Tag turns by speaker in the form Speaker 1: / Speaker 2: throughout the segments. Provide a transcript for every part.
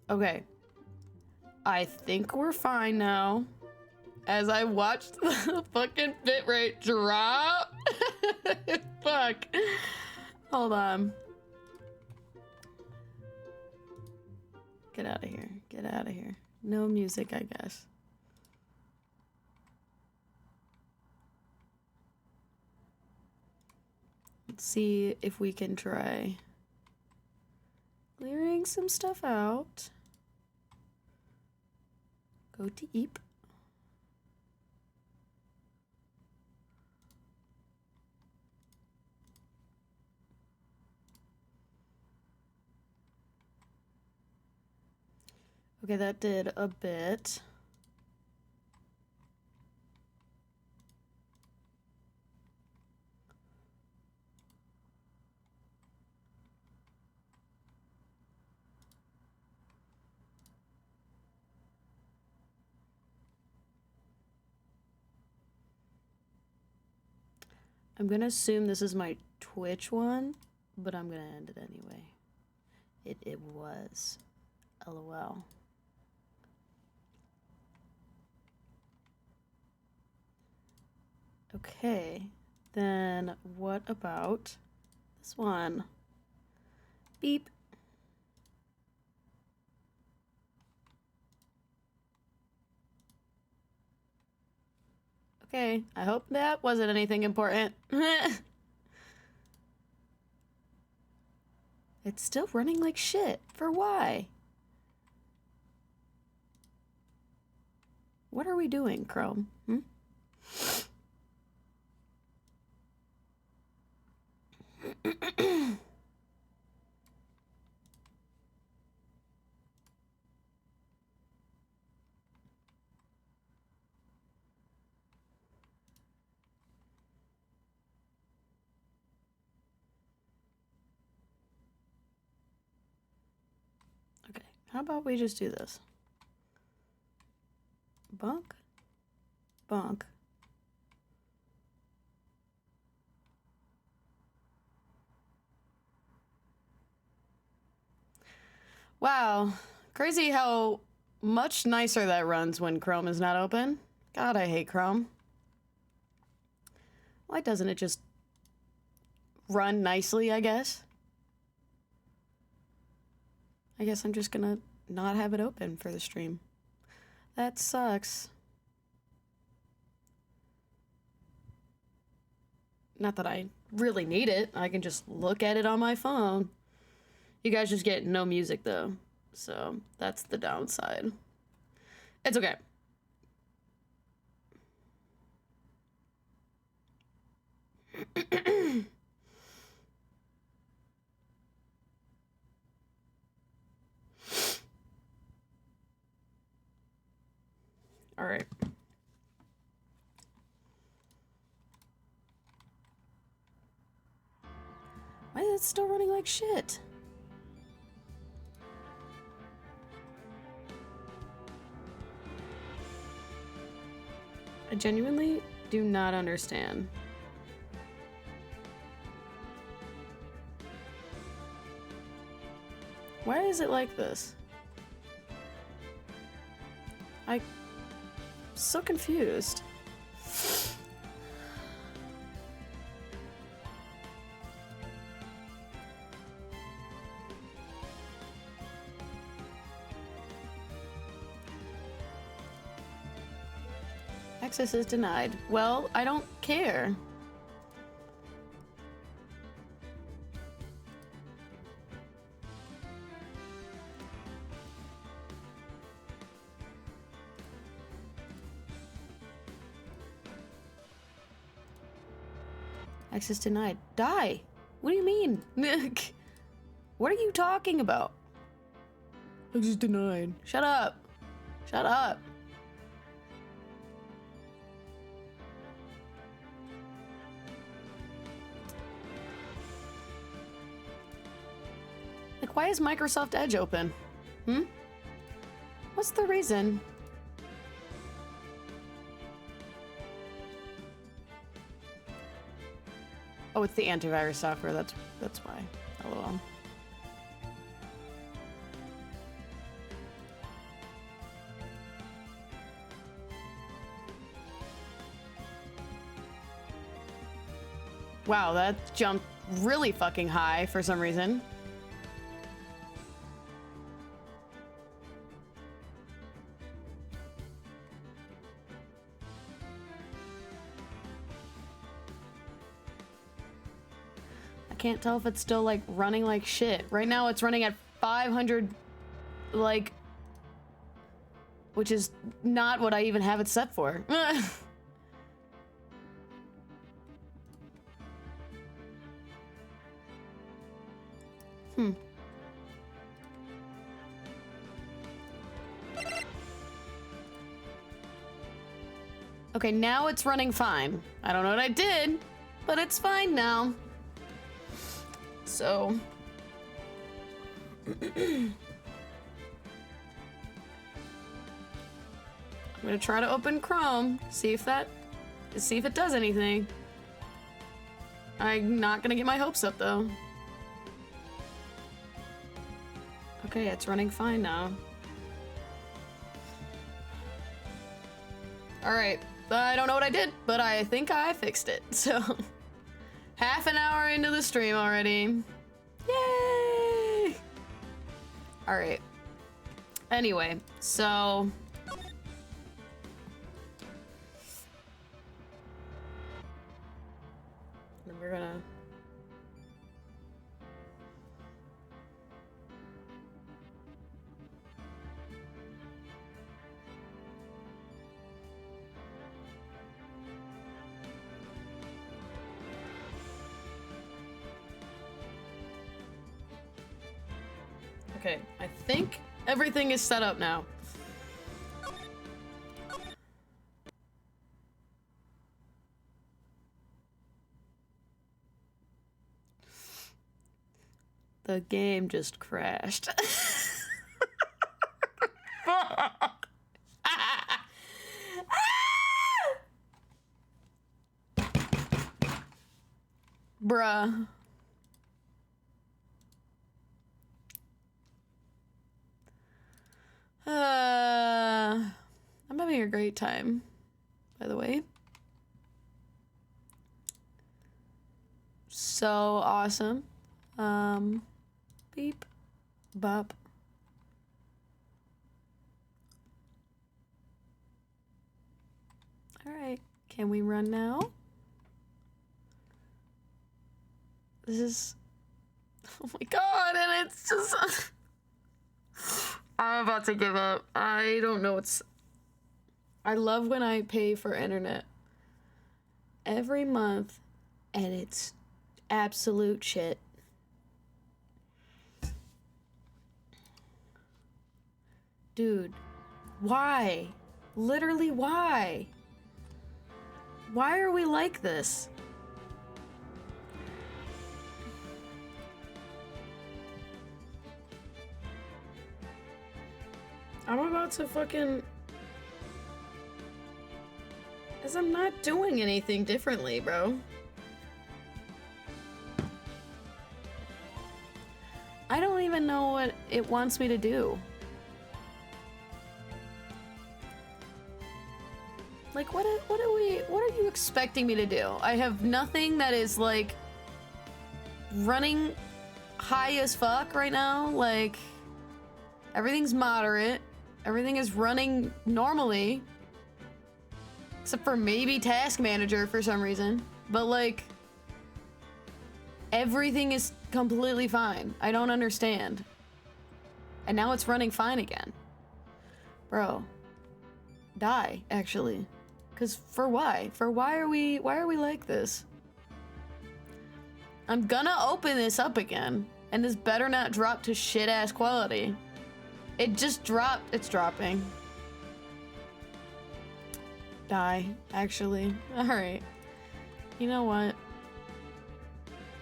Speaker 1: Okay. I think we're fine now. As I watched the fucking bitrate drop. Fuck. Hold on. Get out of here. Get out of here. No music, I guess. Let's see if we can try clearing some stuff out. Go deep. Okay, that did a bit. I'm gonna assume this is my Twitch one, but I'm gonna end it anyway. It was. LOL. Okay, then what about this one? Beep. Okay, I hope that wasn't anything important. It's still running like shit. For why? What are we doing, Chrome? Hmm? Okay, how about we just do this? Bonk. Bonk. Wow, crazy how much nicer that runs when Chrome is not open. God, I hate Chrome. Why doesn't it just run nicely, I guess? I guess I'm just gonna not have it open for the stream. That sucks. Not that I really need it. I can just look at it on my phone. You guys just get no music, though. So that's the downside. It's okay. All right. Why is it still running like shit? I genuinely do not understand. Why is it like this? I'm so confused. Access is denied. Well, I don't care. Access denied. Die! What do you mean? What are you talking about? Access denied. Shut up. Shut up. Like, why is Microsoft Edge open? Hmm? What's the reason? Oh, it's the antivirus software. That's why. LOL. Wow, that jumped really fucking high for some reason. I can't tell if it's still like running like shit. Right now it's running at 500, like, which is not what I even have it set for. Okay, now it's running fine. I don't know what I did, but it's fine now. So... I'm gonna try to open Chrome, see if it does anything. I'm not gonna get my hopes up though. Okay, it's running fine now. Alright, I don't know what I did, but I think I fixed it, so... half an hour into the stream already. Yay! Alright. Anyway, so... then we're gonna... Okay, I think everything is set up now. The game just crashed. Fuck. Bruh. I'm having a great time, by the way. So awesome. Beep, bop. All right, can we run now? This is, oh my god, and it's just, I'm about to give up. I don't know what's, I love when I pay for internet every month and it's absolute shit. Dude, why? Literally, why? Why are we like this? I'm about to fucking... As I'm not doing anything differently, bro. I don't even know what it wants me to do. Like, what are you expecting me to do? I have nothing that is, like, running high as fuck right now. Like, everything's moderate. Everything is running normally. Except for maybe Task Manager for some reason. But, like, everything is completely fine. I don't understand. And now it's running fine again. Bro. Die, actually. Cause for why? Why are we like this? I'm gonna open this up again, and this better not drop to shit ass quality. It just dropped. It's dropping. Die, actually. Alright. You know what?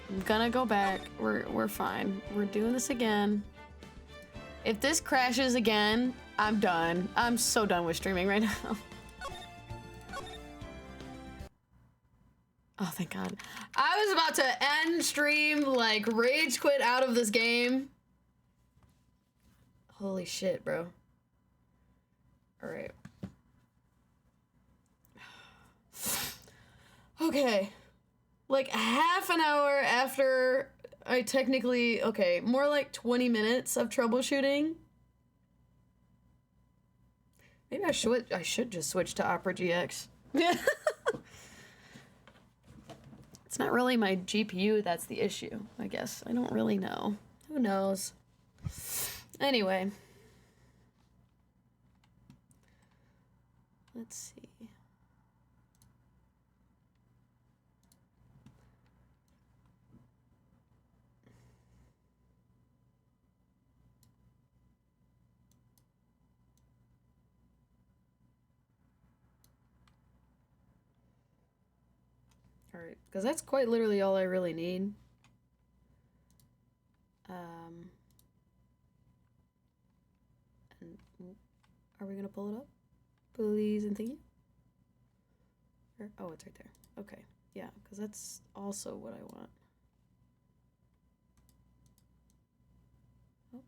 Speaker 1: I'm gonna go back. We're fine. We're doing this again. If this crashes again, I'm done. I'm so done with streaming right now. Oh, thank God. I was about to end stream, like, rage quit out of this game. Holy shit, bro. Alright. Okay. like half an hour after I technically, okay, more like 20 minutes of troubleshooting. Maybe I should just switch to Opera GX. It's not really my GPU that's the issue, I guess. I don't really know. Who knows? Anyway. Let's see. Alright, because that's quite literally all I really need. And are we gonna pull it up? Please and thank you. Oh, it's right there. Okay, yeah, because that's also what I want. Oh.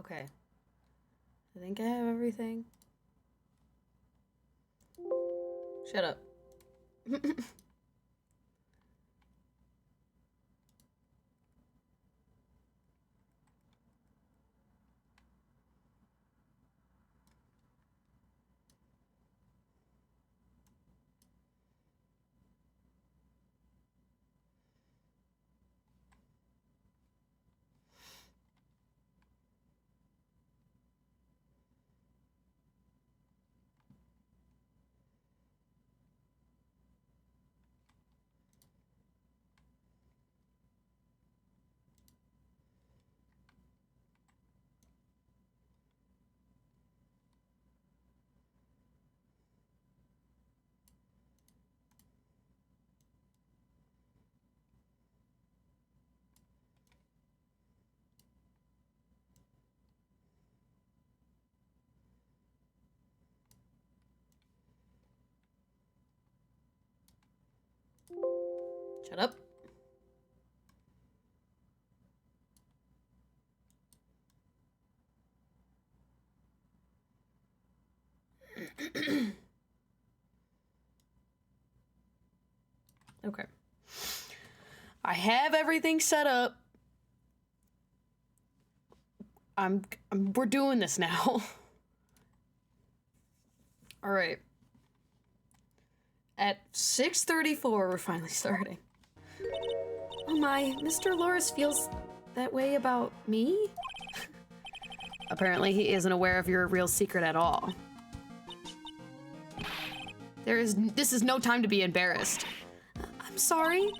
Speaker 1: Okay. I think I have everything. Shut up. Shut up. Okay. I have everything set up. We're doing this now. All right. At 6:34, we're finally starting. Oh my, Mr. Loris feels that way about me? Apparently he isn't aware of your real secret at all. This is no time to be embarrassed. I'm sorry.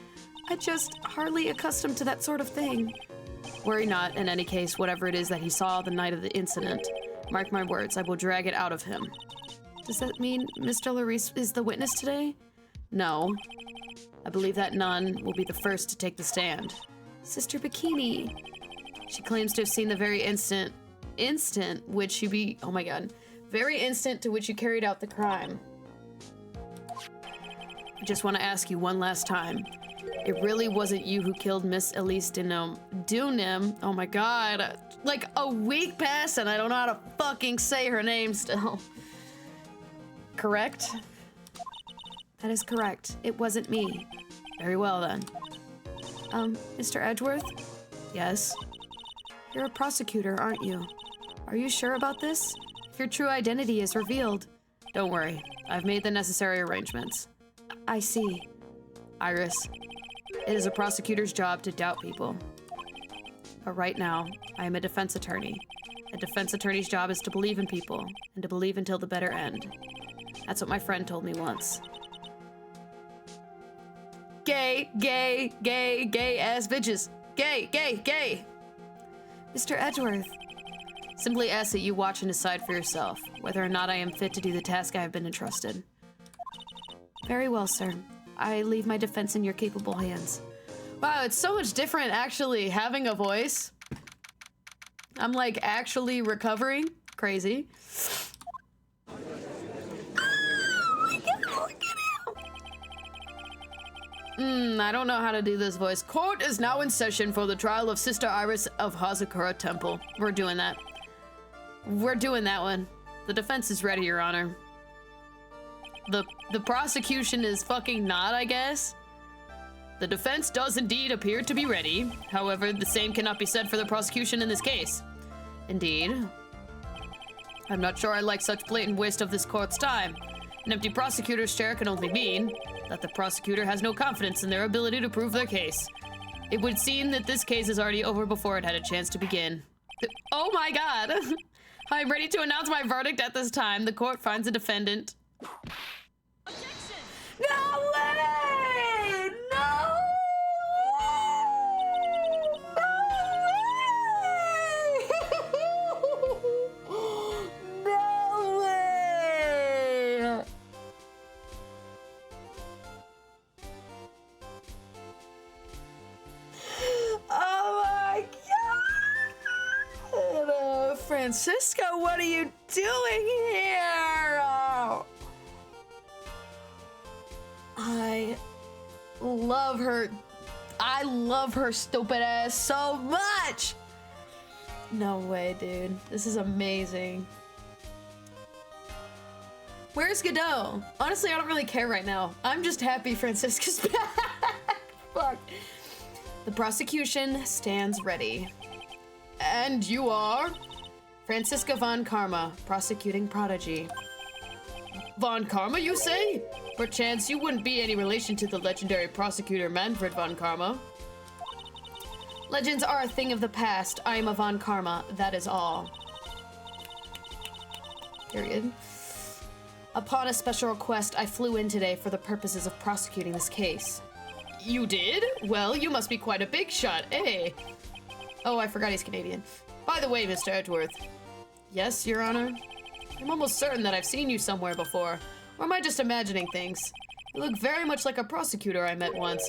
Speaker 1: I'm just hardly accustomed to that sort of thing. Worry not, in any case, whatever it is that he saw the night of the incident. Mark my words, I will drag it out of him. Does that mean Mr. Loris is the witness today? No. I believe that nun will be the first to take the stand. Sister Bikini. She claims to have seen the very instant which you oh my god. Very instant to which you carried out the crime. I just want to ask you one last time. It really wasn't you who killed Miss Elise Dunim. Oh my god. Like a week passed and I don't know how to fucking say her name still. Correct? That is correct. It wasn't me. Very well then. Mr. Edgeworth? Yes? You're a prosecutor, aren't you? Are you sure about this? If your true identity is revealed. Don't worry. I've made the necessary arrangements. I see. Iris, it is a prosecutor's job to doubt people. But right now, I am a defense attorney. A defense attorney's job is to believe in people, and to believe until the bitter end. That's what my friend told me once. Gay, gay, gay, gay ass bitches. Gay, gay, gay. Mr. Edgeworth. Simply ask that you watch and decide for yourself whether or not I am fit to do the task I have been entrusted. Very well, sir. I leave my defense in your capable hands. Wow, it's so much different actually having a voice. I'm like actually recovering. Crazy. Oh my god, look at him! I don't know how to do this voice. Court is now in session for the trial of Sister Iris of Hazakura Temple. We're doing that. We're doing that one. The defense is ready, Your Honor. The prosecution is fucking not, I guess. The defense does indeed appear to be ready. However, the same cannot be said for the prosecution in this case. Indeed. I'm not sure I like such blatant waste of this court's time. An empty prosecutor's chair can only mean that the prosecutor has no confidence in their ability to prove their case. It would seem that this case is already over before it had a chance to begin. Oh my god! I'm ready to announce my verdict at this time. The court finds a defendant. Objection! No way! No! No way! Oh my god! Francisco, what are you doing here? Oh. I love her. I love her stupid ass so much. No way, dude. This is amazing. Where's Godot? Honestly, I don't really care right now. I'm just happy Francisca's back. Fuck. The prosecution stands ready. And you are? Francisca von Karma, prosecuting prodigy. Von Karma, you say? Perchance you wouldn't be any relation to the legendary prosecutor Manfred von Karma. Legends are a thing of the past. I am a von Karma, that is all. Period. Upon a special request, I flew in today for the purposes of prosecuting this case. You did? Well, you must be quite a big shot, eh? Oh, I forgot he's Canadian. By the way, Mr. Edgeworth. Yes, Your Honor? I'm almost certain that I've seen you somewhere before. Or am I just imagining things? You look very much like a prosecutor I met once.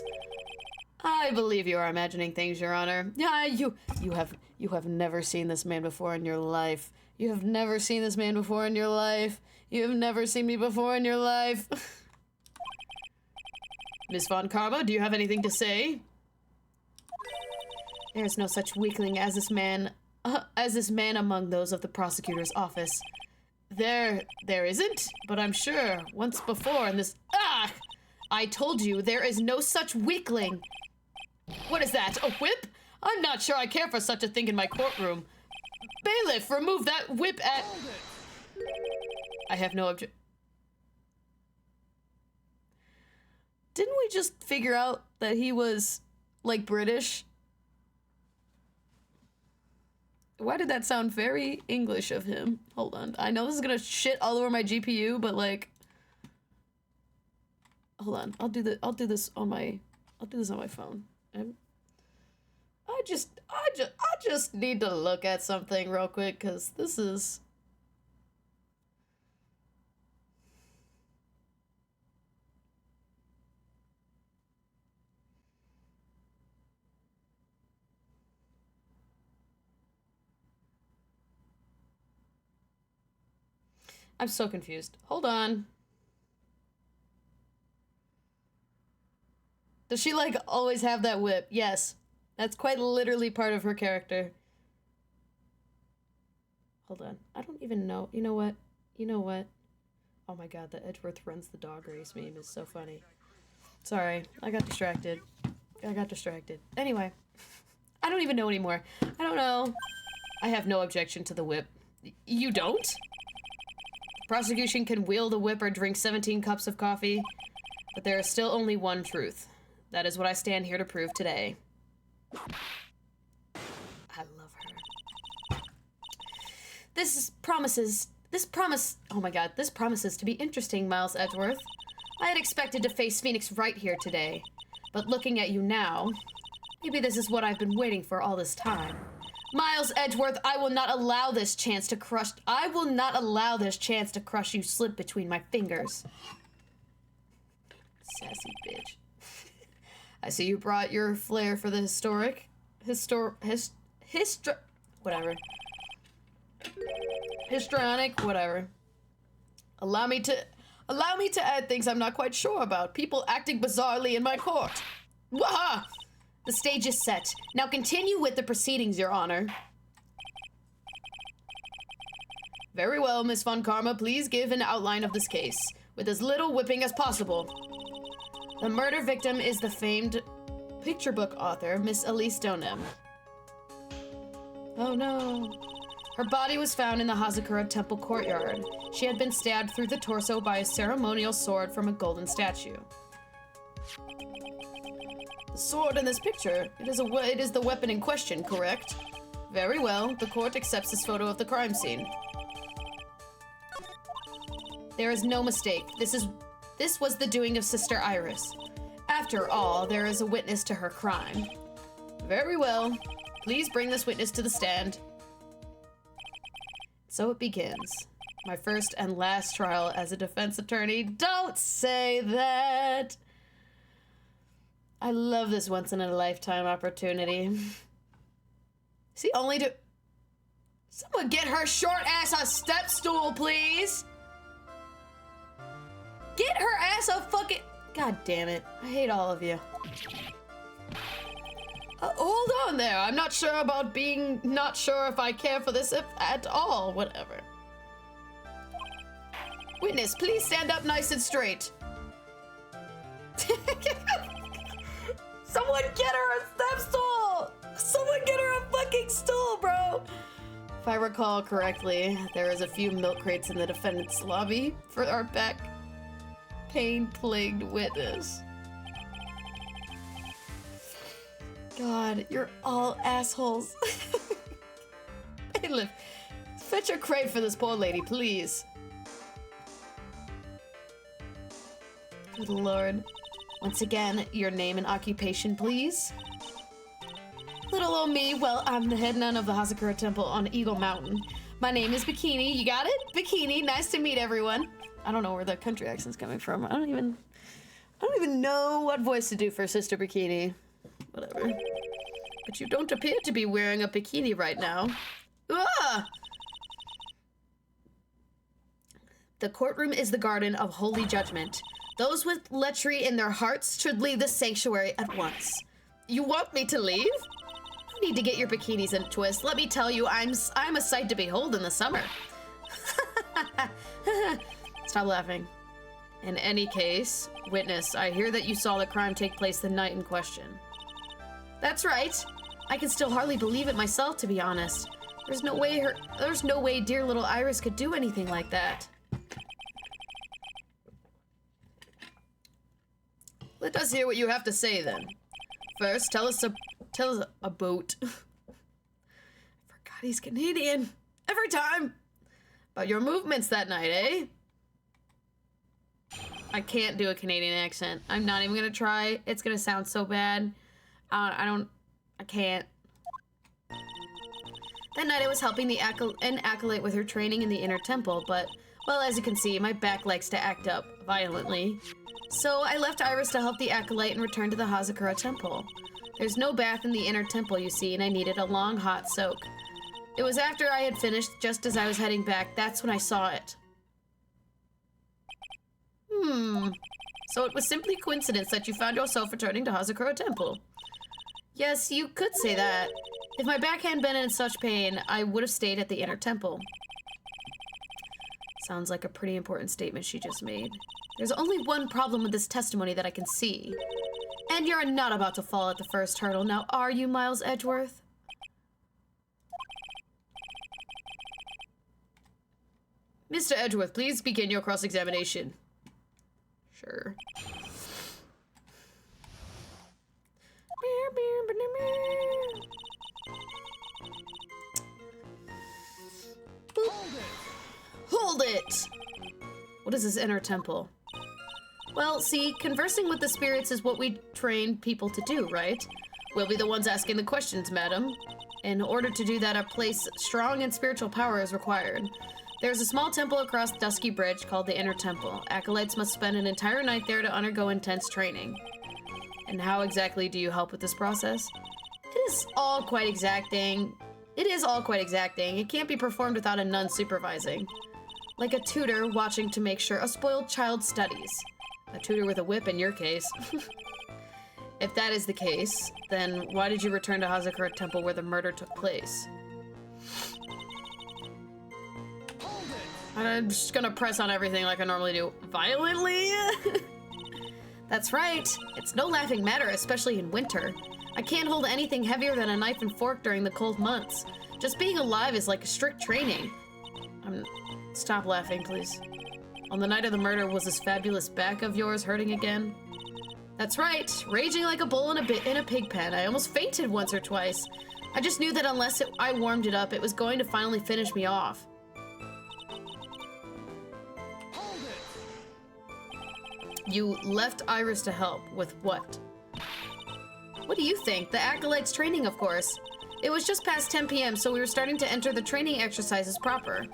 Speaker 1: I believe you are imagining things, Your Honor. Yeah, you have never seen this man before in your life. You have never seen this man before in your life. You have never seen me before in your life. Miss Von Karma, do you have anything to say? There is no such weakling as this man among those of the prosecutor's office. There isn't, but I'm sure once before in this— Ah! I told you there is no such weakling. What is that, a whip? I'm not sure I care for such a thing in my courtroom. Bailiff, remove that whip at— I have no objection. Didn't we just figure out that he was, like, British? Why did that sound very English of him? Hold on. I know this is gonna shit all over my GPU, but like, hold on. I'll do this on my phone. I just need to look at something real quick because this is. I'm so confused. Hold on. Does she, like, always have that whip? Yes. That's quite literally part of her character. Hold on. I don't even know. You know what? You know what? Oh my god, the Edgeworth runs the dog race meme is so funny. Sorry. I got distracted. Anyway. I don't even know anymore. I don't know. I have no objection to the whip. You don't? Prosecution can wield a whip or drink 17 cups of coffee. But there is still only one truth. That is what I stand here to prove today. I love her. This promises to be interesting, Miles Edgeworth. I had expected to face Phoenix right here today. But looking at you now, maybe this is what I've been waiting for all this time. Miles Edgeworth, I will not allow this chance to crush you slip between my fingers. Sassy bitch. I see you brought your flair for the histrionic, whatever. Allow me to add things I'm not quite sure about. People acting bizarrely in my court. Waha! The stage is set. Now continue with the proceedings, Your Honor. Very well, Miss Von Karma. Please give an outline of this case, with as little whipping as possible. The murder victim is the famed picture book author, Miss Elise Donem. Oh no. Her body was found in the Hazakura Temple courtyard. She had been stabbed through the torso by a ceremonial sword from a golden statue. The sword in this picture, it is the weapon in question, correct? Very well, the court accepts this photo of the crime scene. There is no mistake. This was the doing of Sister Iris. After all, there is a witness to her crime. Very well. Please bring this witness to the stand. So it begins. My first and last trial as a defense attorney. Don't say that! I love this once-in-a-lifetime opportunity. See, only to... Someone get her short ass a step stool, please! Get her ass a fucking... God damn it. I hate all of you. Hold on there. I'm not sure about being not sure if I care for this at all. Whatever. Witness, please stand up nice and straight. Someone get her a step stool! Someone get her a fucking stool, bro! If I recall correctly, there is a few milk crates in the defendant's lobby for our back pain-plagued witness. God, you're all assholes. Bailiff, fetch a crate for this poor lady, please. Good lord. Once again, your name and occupation, please. Little old me, well, I'm the head nun of the Hazakura Temple on Eagle Mountain. My name is Bikini, you got it? Bikini, nice to meet everyone. I don't know where the country accent's coming from. I don't even know what voice to do for Sister Bikini. Whatever. But you don't appear to be wearing a bikini right now. Ah! The courtroom is the garden of holy judgment. Those with lechery in their hearts should leave the sanctuary at once. You want me to leave? You need to get your bikinis in a twist. Let me tell you, I'm a sight to behold in the summer. Stop laughing. In any case, witness, I hear that you saw the crime take place the night in question. That's right. I can still hardly believe it myself, to be honest. There's no way dear little Iris could do anything like that. Let us hear what you have to say, then. First, tell us about... I forgot he's Canadian. Every time. About your movements that night, eh? I can't do a Canadian accent. I'm not even gonna try. It's gonna sound so bad. I can't. That night I was helping an acolyte with her training in the inner temple, but, well, as you can see, my back likes to act up violently. So I left Iris to help the acolyte and returned to the Hazakura Temple. There's no bath in the inner temple, you see, and I needed a long, hot soak. It was after I had finished, just as I was heading back, that's when I saw it. So it was simply coincidence that you found yourself returning to Hazakura Temple. Yes, you could say that. If my back hadn't been in such pain, I would have stayed at the inner temple. Sounds like a pretty important statement she just made. There's only one problem with this testimony that I can see. And you're not about to fall at the first hurdle, now are you, Miles Edgeworth? Mr. Edgeworth, please begin your cross-examination. Sure. it! What is this inner temple? Well, see, conversing with the spirits is what we train people to do, right? We'll be the ones asking the questions, madam. In order to do that, a place strong in spiritual power is required. There's a small temple across Dusky Bridge called the Inner Temple. Acolytes must spend an entire night there to undergo intense training. And how exactly do you help with this process? It is all quite exacting. It can't be performed without a nun supervising. Like a tutor watching to make sure a spoiled child studies. A tutor with a whip in your case. If that is the case, then why did you return to Hazakura Temple where the murder took place? I'm just gonna press on everything like I normally do. Violently? That's right. It's no laughing matter, especially in winter. I can't hold anything heavier than a knife and fork during the cold months. Just being alive is like a strict training. Stop laughing, please. On the night of the murder, was this fabulous back of yours hurting again? That's right. Raging like a bull in a pig pen. I almost fainted once or twice. I just knew that unless I warmed it up, it was going to finally finish me off. You left Iris to help. With what? What do you think? The Acolyte's training, of course. It was just past 10 p.m., so we were starting to enter the training exercises proper.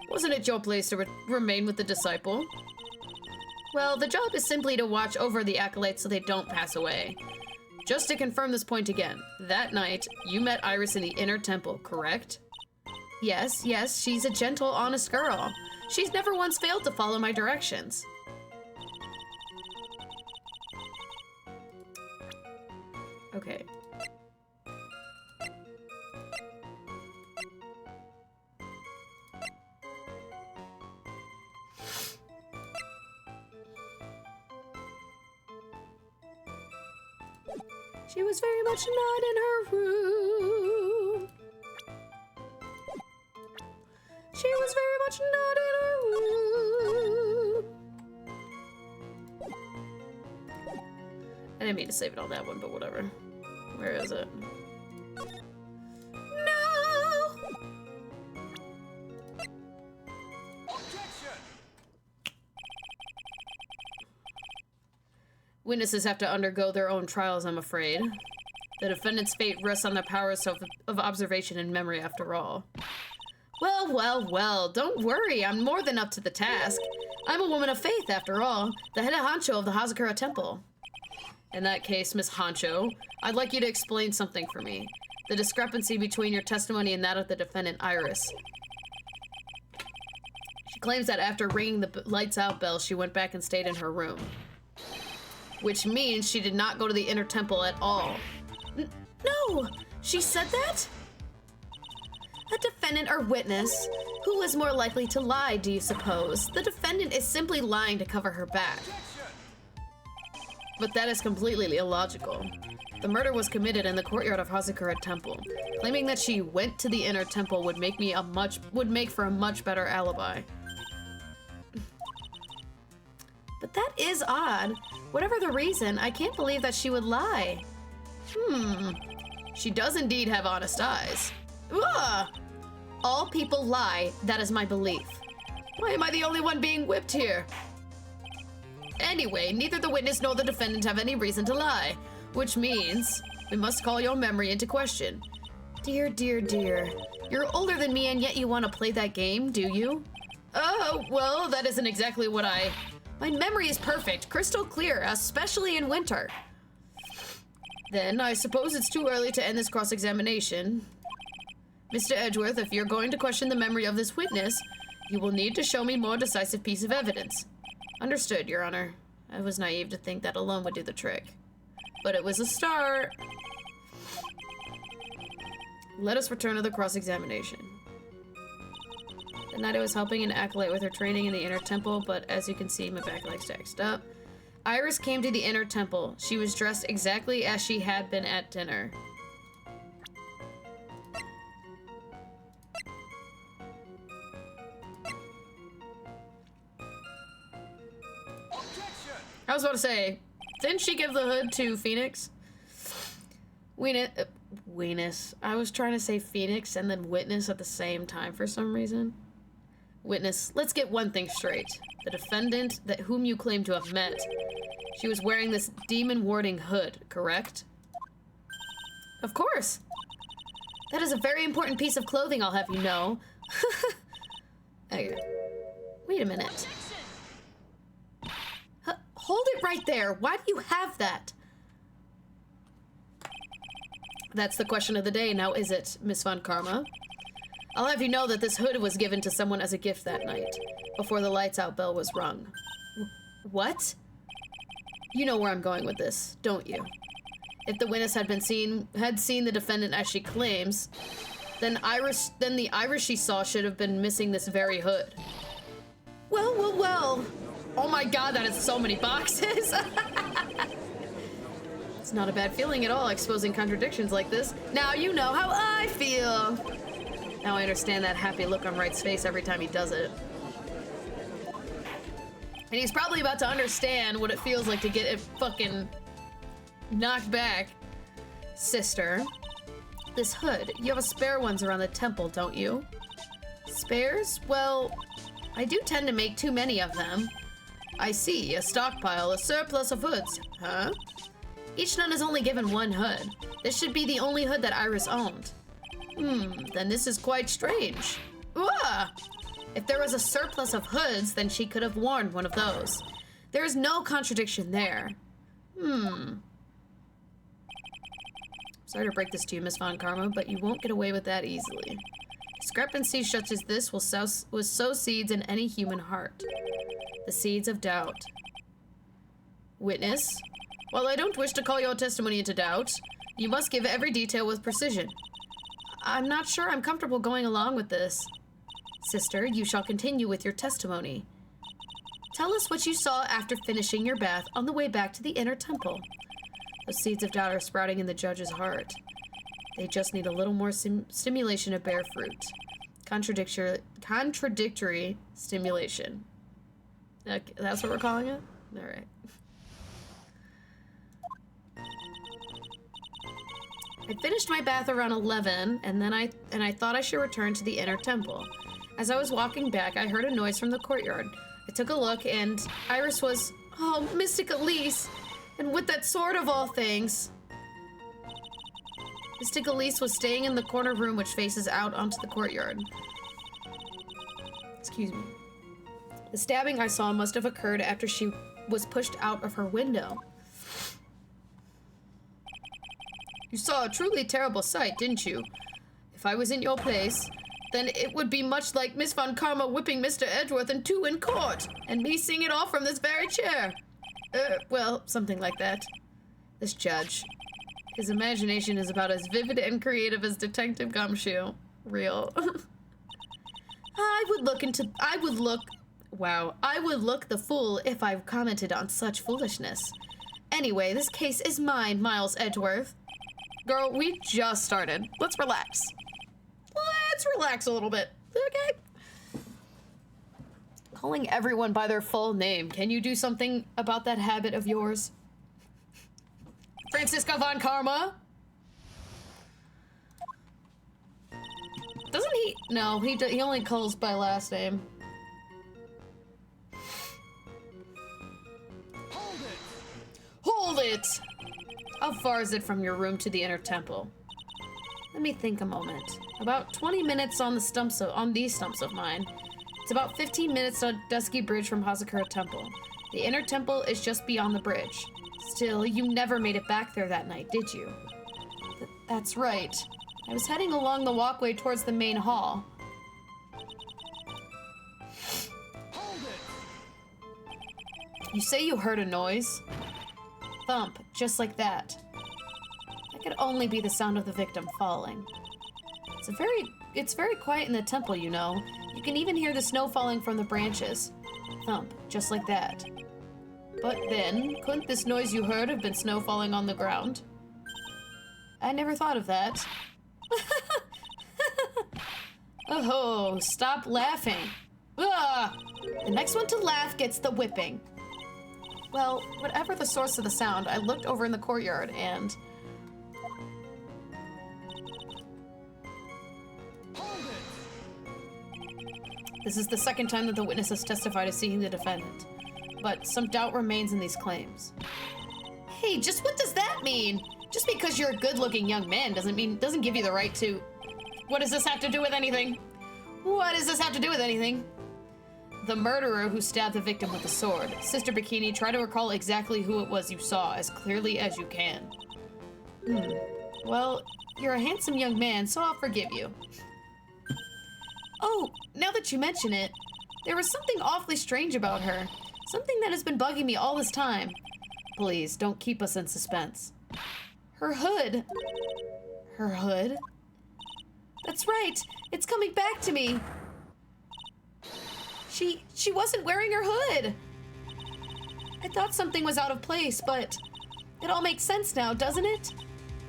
Speaker 1: Wasn't it your place to remain with the disciple? Well, the job is simply to watch over the Acolytes so they don't pass away. Just to confirm this point again, that night, you met Iris in the Inner Temple, correct? Yes, she's a gentle, honest girl. She's never once failed to follow my directions. Okay. She was very much not in her room. She was very much not in her room. I didn't mean to save it on that one, but whatever. Where is it? No! Witnesses have to undergo their own trials, I'm afraid. The defendant's fate rests on their powers of observation and memory, after all. Well, don't worry. I'm more than up to the task. I'm a woman of faith, after all. The head honcho of the Hazakura Temple. In that case, Miss Honcho, I'd like you to explain something for me. The discrepancy between your testimony and that of the defendant, Iris. She claims that after ringing the lights out bell, she went back and stayed in her room. Which means she did not go to the Inner Temple at all. No! She said that? A defendant or witness? Who is more likely to lie, do you suppose? The defendant is simply lying to cover her back. But that is completely illogical. The murder was committed in the courtyard of Hazakura Temple. Claiming that she went to the Inner Temple would make for a much better alibi. But that is odd. Whatever the reason, I can't believe that she would lie. She does indeed have honest eyes. Ugh! All people lie, that is my belief. Why am I the only one being whipped here? Anyway, neither the witness nor the defendant have any reason to lie, which means we must call your memory into question. Dear. You're older than me and yet you want to play that game, do you? Oh, well, that isn't exactly what My memory is perfect, crystal clear, especially in winter. Then I suppose it's too early to end this cross-examination. Mr. Edgeworth, if you're going to question the memory of this witness, you will need to show me more decisive piece of evidence. Understood, Your Honor. I was naive to think that alone would do the trick. But it was a start. Let us return to the cross-examination. That night I was helping an acolyte with her training in the Inner Temple, but as you can see, my back leg's stacked up. Iris came to the Inner Temple. She was dressed exactly as she had been at dinner. I was about to say, didn't she give the hood to Phoenix? Weenus. I was trying to say Phoenix and then Witness at the same time for some reason. Witness, let's get one thing straight. The defendant whom you claim to have met, she was wearing this demon-warding hood, correct? Of course. That is a very important piece of clothing, I'll have you know. Okay. Wait a minute. Hold it right there. Why do you have that? That's the question of the day, now is it, Miss Von Karma? I'll have you know that this hood was given to someone as a gift that night, before the lights out bell was rung. What? You know where I'm going with this, don't you? If the witness had seen the defendant as she claims, then the iris she saw should have been missing this very hood. Well, well, well. Oh my god, that is so many boxes. It's not a bad feeling at all, exposing contradictions like this. Now you know how I feel. Now I understand that happy look on Wright's face every time he does it. And he's probably about to understand what it feels like to get it fucking knocked back. Sister, this hood, you have a spare ones around the temple, don't you? Spares? Well, I do tend to make too many of them. I see, a stockpile, a surplus of hoods, huh? Each nun is only given one hood. This should be the only hood that Iris owned. Then this is quite strange. Ah! If there was a surplus of hoods, then she could have worn one of those. There is no contradiction there. Sorry to break this to you, Miss Von Karma, but you won't get away with that easily. Discrepancies such as this will sow seeds in any human heart. The seeds of doubt. Witness, while I don't wish to call your testimony into doubt, you must give every detail with precision. I'm not sure I'm comfortable going along with this. Sister, you shall continue with your testimony. Tell us what you saw after finishing your bath on the way back to the inner temple. Those seeds of doubt are sprouting in the judge's heart. They just need a little more stimulation to bear fruit. Contradictory stimulation. Okay, that's what we're calling it? All right. I finished my bath around 11, and then I thought I should return to the inner temple. As I was walking back, I heard a noise from the courtyard. I took a look, and Iris was, oh, Mystic Elise, and with that sword of all things. Mystic Elise was staying in the corner room which faces out onto the courtyard. Excuse me. The stabbing I saw must have occurred after she was pushed out of her window. You saw a truly terrible sight, didn't you? If I was in your place, then it would be much like Miss Von Karma whipping Mr. Edgeworth in two in court, and me seeing it all from this very chair. Well, something like that. This judge. His imagination is about as vivid and creative as Detective Gumshoe. Real. I would look the fool if I commented on such foolishness. Anyway, this case is mine, Miles Edgeworth. Girl, we just started. Let's relax. Let's relax a little bit, okay? Calling everyone by their full name. Can you do something about that habit of yours? Francisco Von Karma? Doesn't he? No, he only calls by last name.
Speaker 2: Hold it!
Speaker 1: Hold it! How far is it from your room to the inner temple? Let me think a moment. About 20 minutes on these stumps of mine. It's about 15 minutes on Dusky Bridge from Hazakura Temple. The inner temple is just beyond the bridge. Still, you never made it back there that night, did you? That's right. I was heading along the walkway towards the main hall.
Speaker 2: Hold it!
Speaker 1: You say you heard a noise? Thump, just like that. That could only be the sound of the victim falling. It's very quiet in the temple, you know. You can even hear the snow falling from the branches. Thump, just like that. But then, couldn't this noise you heard have been snow falling on the ground? I never thought of that. Oh, stop laughing. Ah! The next one to laugh gets the whipping. Well, whatever the source of the sound, I looked over in the courtyard and... This is the second time that the witness has testified as seeing the defendant, but some doubt remains in these claims. Hey, just what does that mean? Just because you're a good-looking young man doesn't give you the right to... What does this have to do with anything? What does this have to do with anything? The murderer who stabbed the victim with a sword. Sister Bikini, try to recall exactly who it was you saw as clearly as you can. Well, you're a handsome young man, so I'll forgive you. Oh, now that you mention it, there was something awfully strange about her. Something that has been bugging me all this time. Please, don't keep us in suspense. Her hood. Her hood? That's right. It's coming back to me. She wasn't wearing her hood. I thought something was out of place, but it all makes sense now, doesn't it?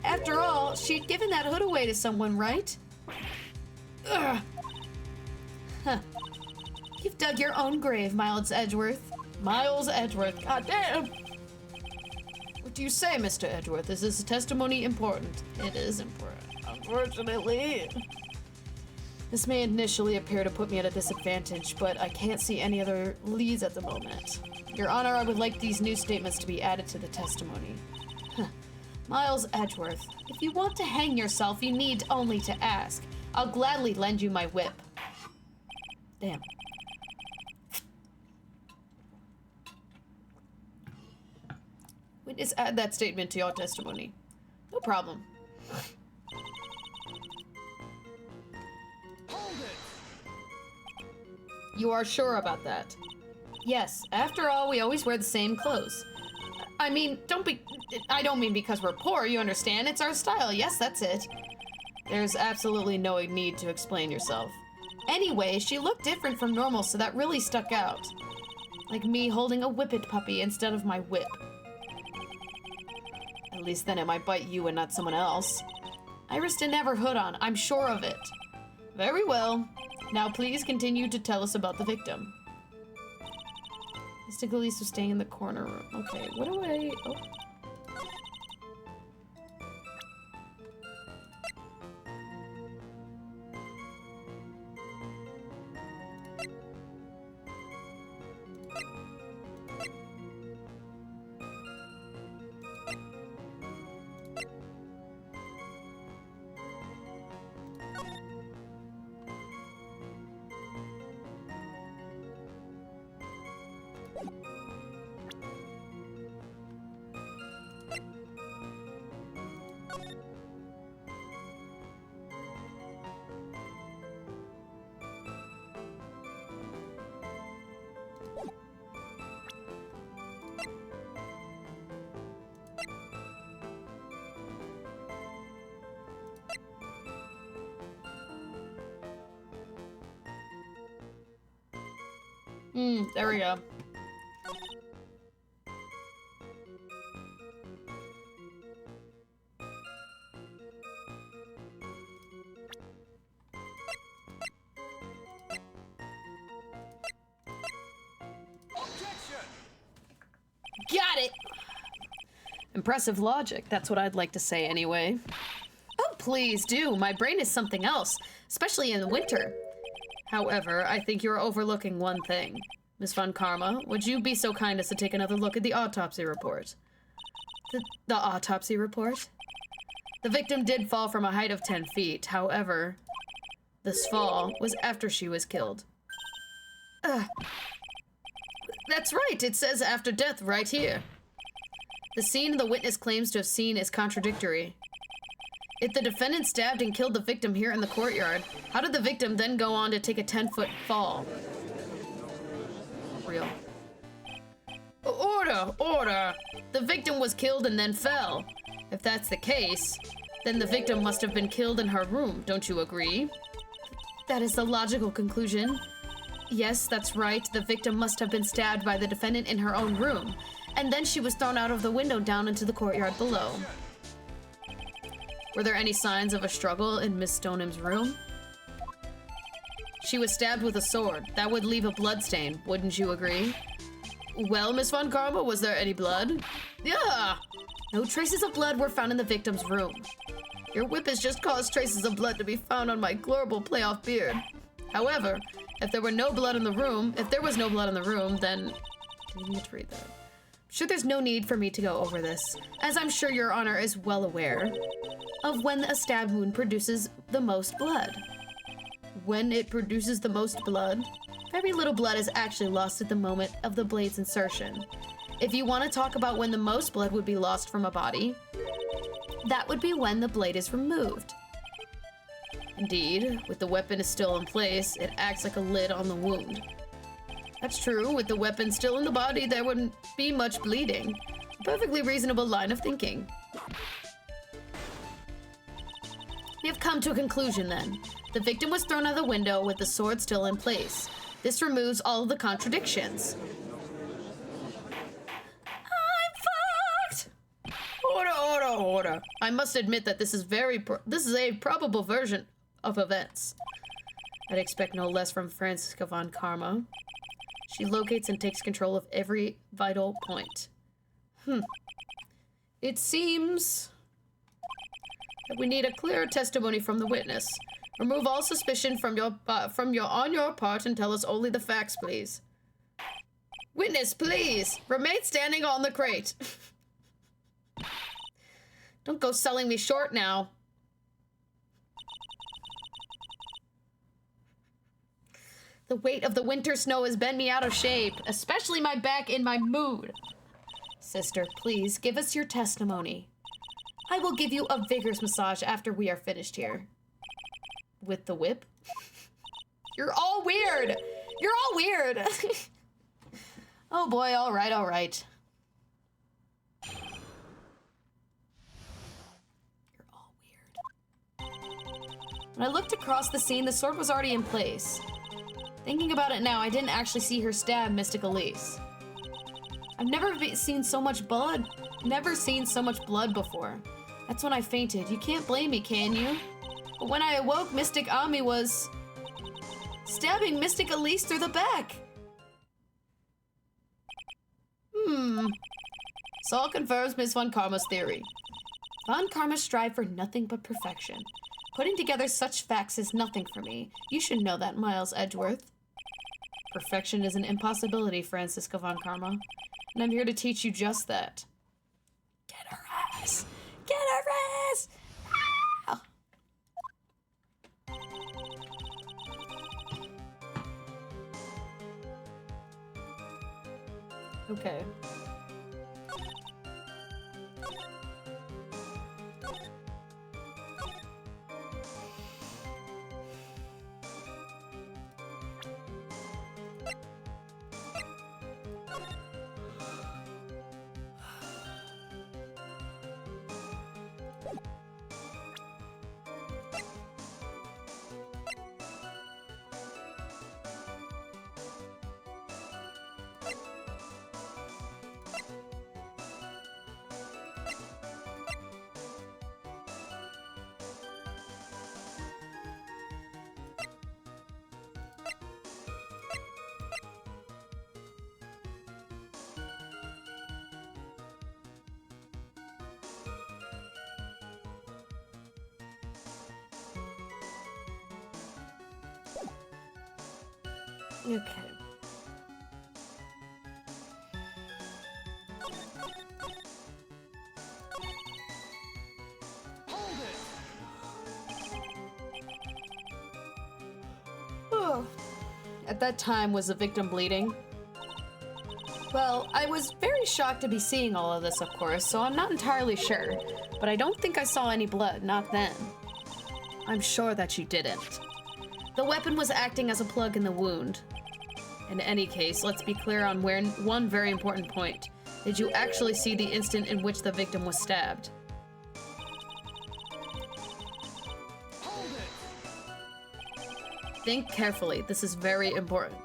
Speaker 1: After all, she'd given that hood away to someone, right? Ugh. Huh. You've dug your own grave, Miles Edgeworth. Miles Edgeworth, goddamn! What do you say, Mr. Edgeworth? Is this testimony important? It is important, unfortunately. This may initially appear to put me at a disadvantage, but I can't see any other leads at the moment. Your Honor, I would like these new statements to be added to the testimony. Miles Edgeworth, if you want to hang yourself, you need only to ask. I'll gladly lend you my whip. Damn. Witness, add that statement to your testimony. No problem.
Speaker 2: Hold it!
Speaker 1: You are sure about that? Yes. After all, we always wear the same clothes. I mean, I don't mean because we're poor, you understand? It's our style. Yes, that's it. There's absolutely no need to explain yourself. Anyway, she looked different from normal, so that really stuck out. Like me holding a whippet puppy instead of my whip. At least then it might bite you and not someone else. Iris didn't have her hood on, I'm sure of it. Very well. Now please continue to tell us about the victim. Mr. Galise was staying in the corner room. Okay, what do I... Oh. There we go.
Speaker 2: Objection!
Speaker 1: Got it! Impressive logic, that's what I'd like to say anyway. Oh, please do. My brain is something else, especially in the winter. However, I think you're overlooking one thing. Miss Von Karma, would you be so kind as to take another look at the autopsy report? The autopsy report? The victim did fall from a height of 10 feet. However, this fall was after she was killed. That's right, it says after death right here. The scene the witness claims to have seen is contradictory. If the defendant stabbed and killed the victim here in the courtyard, how did the victim then go on to take a 10-foot fall? Real. Order! Order! The victim was killed and then fell. If that's the case, then the victim must have been killed in her room, don't you agree? That is the logical conclusion. Yes, that's right. The victim must have been stabbed by the defendant in her own room, and then she was thrown out of the window down into the courtyard below. Were there any signs of a struggle in Miss Stonem's room? She was stabbed with a sword. That would leave a bloodstain, wouldn't you agree? Well, Miss Von Karma, was there any blood? Yeah! No traces of blood were found in the victim's room. Your whip has just caused traces of blood to be found on my glorable playoff beard. However, If there was no blood in the room, then... I need to read that. I'm sure there's no need for me to go over this, as I'm sure your honor is well aware of when a stab wound produces the most blood. When it produces the most blood, very little blood is actually lost at the moment of the blade's insertion. If you want to talk about when the most blood would be lost from a body, that would be when the blade is removed. Indeed, with the weapon still in place, it acts like a lid on the wound. That's true, with the weapon still in the body, there wouldn't be much bleeding. A perfectly reasonable line of thinking. We have come to a conclusion then. The victim was thrown out the window with the sword still in place. This removes all of the contradictions. I'm fucked! Order. I must admit that this is a probable version of events. I'd expect no less from Franziska von Karma. She locates and takes control of every vital point. It seems that we need a clear testimony from the witness. Remove all suspicion on your part and tell us only the facts, please. Witness, please! Remain standing on the crate. Don't go selling me short now. The weight of the winter snow has bent me out of shape, especially my back in my mood. Sister, please, give us your testimony. I will give you a vigorous massage after we are finished here. With the whip? You're all weird! You're all weird! Oh boy, alright. You're all weird. When I looked across the scene, the sword was already in place. Thinking about it now, I didn't actually see her stab Mystic Elise. I've never seen so much blood before. That's when I fainted. You can't blame me, can you? But when I awoke, Mystic Ami was stabbing Mystic Elise through the back. This all confirms Ms. Von Karma's theory. Von Karma strive for nothing but perfection. Putting together such facts is nothing for me. You should know that, Miles Edgeworth. Perfection is an impossibility, Franziska Von Karma. And I'm here to teach you just that. Get her ass! Get her ass! Ah! Okay. Okay.
Speaker 2: Hold it!
Speaker 1: Oh. At that time, was the victim bleeding? Well, I was very shocked to be seeing all of this, of course, so I'm not entirely sure. But I don't think I saw any blood, not then. I'm sure that you didn't. The weapon was acting as a plug in the wound. In any case, let's be clear on one very important point. Did you actually see the instant in which the victim was stabbed?
Speaker 2: Hold it!
Speaker 1: Think carefully. This is very important.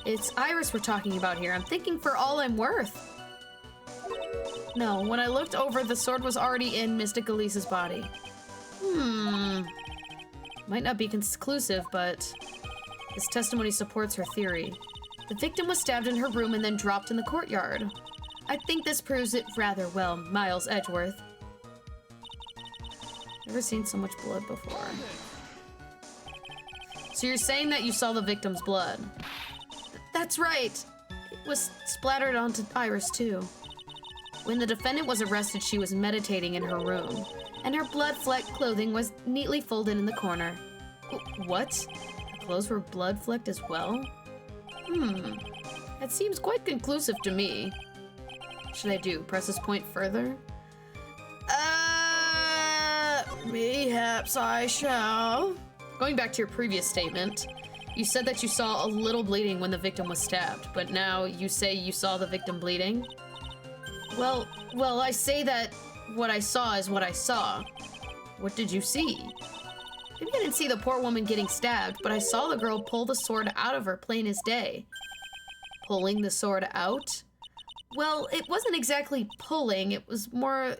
Speaker 1: It's Iris we're talking about here. I'm thinking for all I'm worth. No, when I looked over, the sword was already in Mystic Elise's body. Might not be conclusive, but this testimony supports her theory. The victim was stabbed in her room and then dropped in the courtyard. I think this proves it rather well, Miles Edgeworth. Never seen so much blood before. So you're saying that you saw the victim's blood? That's right. It was splattered onto Iris, too. When the defendant was arrested, she was meditating in her room, and her blood-flecked clothing was neatly folded in the corner. What? Her clothes were blood-flecked as well? That seems quite conclusive to me. What should I do? Press this point further? Perhaps I shall. Going back to your previous statement, you said that you saw a little bleeding when the victim was stabbed, but now you say you saw the victim bleeding? Well, I say that what I saw is what I saw. What did you see? Maybe I didn't see the poor woman getting stabbed, but I saw the girl pull the sword out of her plain as day. Pulling the sword out? Well, it wasn't exactly pulling, it was more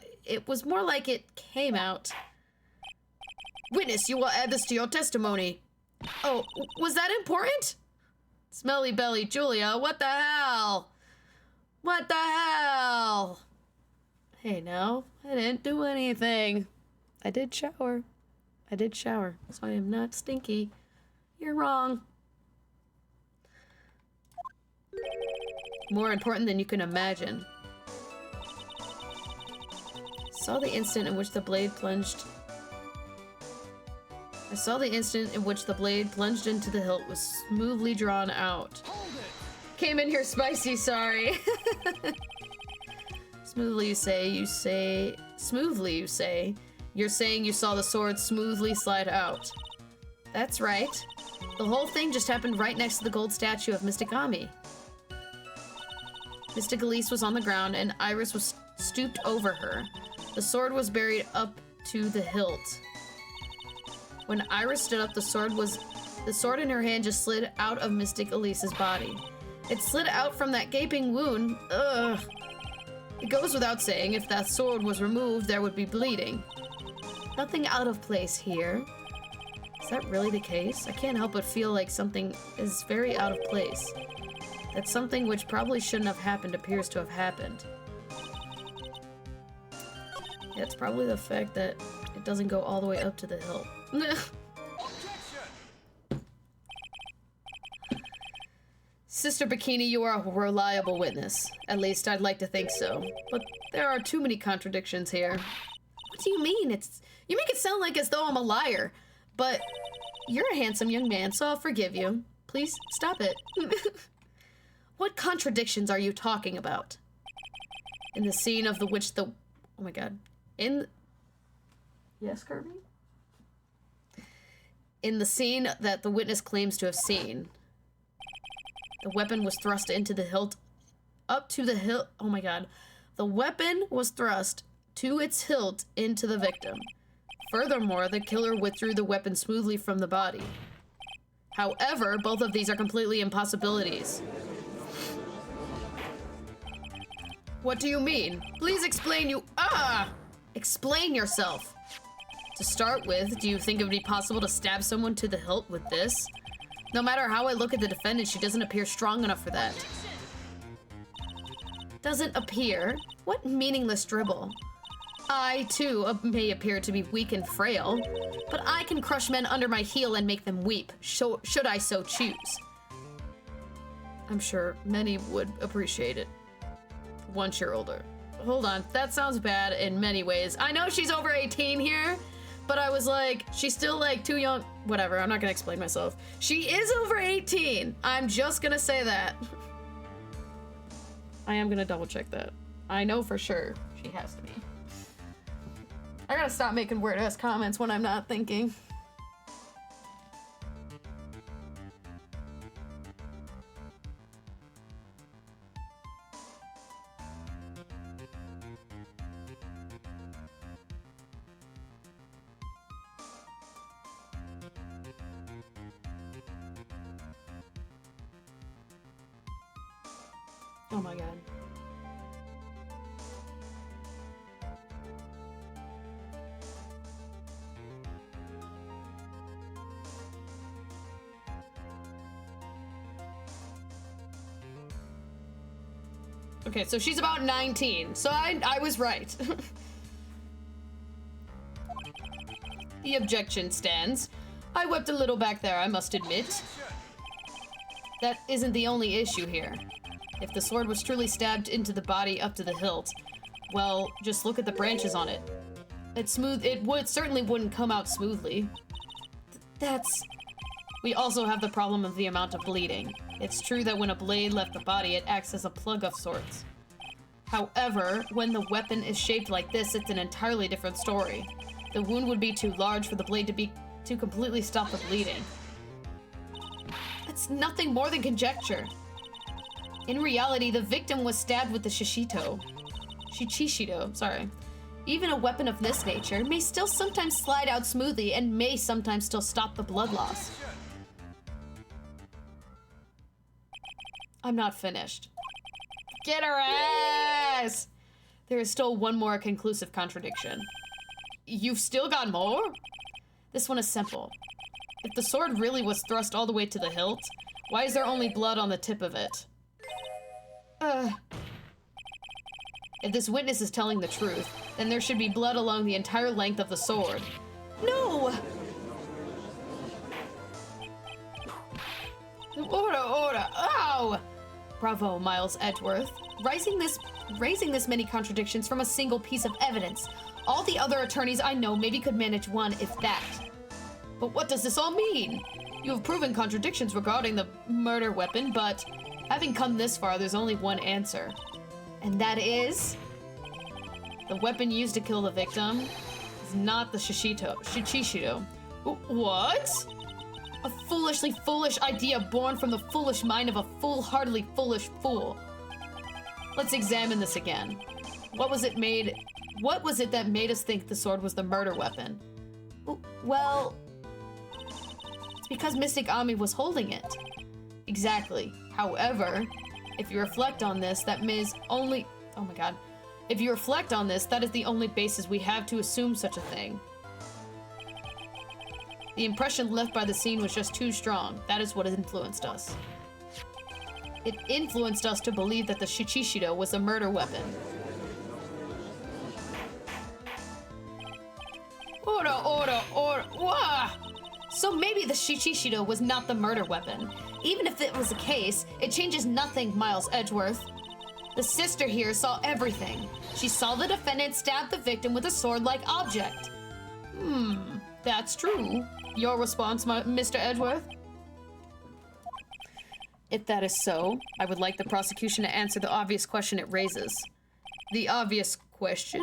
Speaker 1: like it came out. Witness, you will add this to your testimony. Oh, was that important? Smelly belly Julia, what the hell? What the hell? Hey, no, I didn't do anything. I did shower. So I am not stinky. You're wrong. More important than you can imagine. Saw the instant in which the blade plunged. I saw the instant in which the blade plunged into the hilt was smoothly drawn out. Came in here spicy, sorry. Smoothly you say. You're saying you saw the sword smoothly slide out. That's right. The whole thing just happened right next to the gold statue of Mystic Ami. Mystic Elise was on the ground and Iris was stooped over her. The sword was buried up to the hilt. When Iris stood up, the sword in her hand just slid out of Mystic Elise's body. It slid out from that gaping wound. Ugh. It goes without saying, if that sword was removed, there would be bleeding. Nothing out of place here. Is that really the case? I can't help but feel like something is very out of place. That something which probably shouldn't have happened appears to have happened. Yeah, it's probably the fact that it doesn't go all the way up to the hill. Sister Bikini, you are a reliable witness. At least I'd like to think so. But there are too many contradictions here. What do you mean? You make it sound like as though I'm a liar. But you're a handsome young man, so I'll forgive you. Please stop it. What contradictions are you talking about? In the scene of which the... Oh my god. Yes, Kirby? In the scene that the witness claims to have seen, the weapon was thrust into the hilt, up to the hilt. Oh my god. The weapon was thrust to its hilt into the victim. Furthermore, the killer withdrew the weapon smoothly from the body. However, both of these are completely impossibilities. What do you mean? Please explain explain yourself. To start with, do you think it would be possible to stab someone to the hilt with this? No matter how I look at the defendant, she doesn't appear strong enough for that. Doesn't appear? What meaningless dribble. I, too, may appear to be weak and frail, but I can crush men under my heel and make them weep, should I so choose. I'm sure many would appreciate it. Once you're older. Hold on, that sounds bad in many ways. I know she's over 18 here, but I was like, she's still like too young. Whatever, I'm not gonna explain myself. She is over 18. I'm just gonna say that. I am gonna double check that. I know for sure she has to be. I gotta stop making weird ass comments when I'm not thinking. Oh my god. Okay, so she's about 19, so I was right. The objection stands. I wept a little back there, I must admit. That isn't the only issue here. If the sword was truly stabbed into the body up to the hilt, well, just look at the branches on it. It certainly wouldn't come out smoothly. We also have the problem of the amount of bleeding. It's true that when a blade left the body, it acts as a plug of sorts. However, when the weapon is shaped like this, it's an entirely different story. The wound would be too large for the blade to completely stop the bleeding. That's nothing more than conjecture. In reality, the victim was stabbed with the Shichishido, sorry. Even a weapon of this nature may still sometimes slide out smoothly and may sometimes still stop the blood loss. I'm not finished. Get her ass! There is still one more conclusive contradiction. You've still got more? This one is simple. If the sword really was thrust all the way to the hilt, why is there only blood on the tip of it? If this witness is telling the truth, then there should be blood along the entire length of the sword. No! Order! Ow! Bravo, Miles Edgeworth. Raising this many contradictions from a single piece of evidence. All the other attorneys I know maybe could manage one, if that. But what does this all mean? You have proven contradictions regarding the murder weapon, but having come this far, there's only one answer. And that is... the weapon used to kill the victim is not the Shichishido. What? A foolishly foolish idea born from the foolish mind of a foolhardily foolish fool. Let's examine this again. What was it that made us think the sword was the murder weapon? Well, it's because Mystic Ami was holding it. Exactly. However, if you reflect on this, that is only... oh my god. If you reflect on this, that is the only basis we have to assume such a thing. The impression left by the scene was just too strong. That is what influenced us. It influenced us to believe that the Shichishido was a murder weapon. Order! Wah! So maybe the Shichishido was not the murder weapon. Even if it was the case, it changes nothing, Miles Edgeworth. The sister here saw everything. She saw the defendant stab the victim with a sword-like object. That's true. Your response, Mr. Edgeworth? If that is so, I would like the prosecution to answer the obvious question it raises. The obvious question?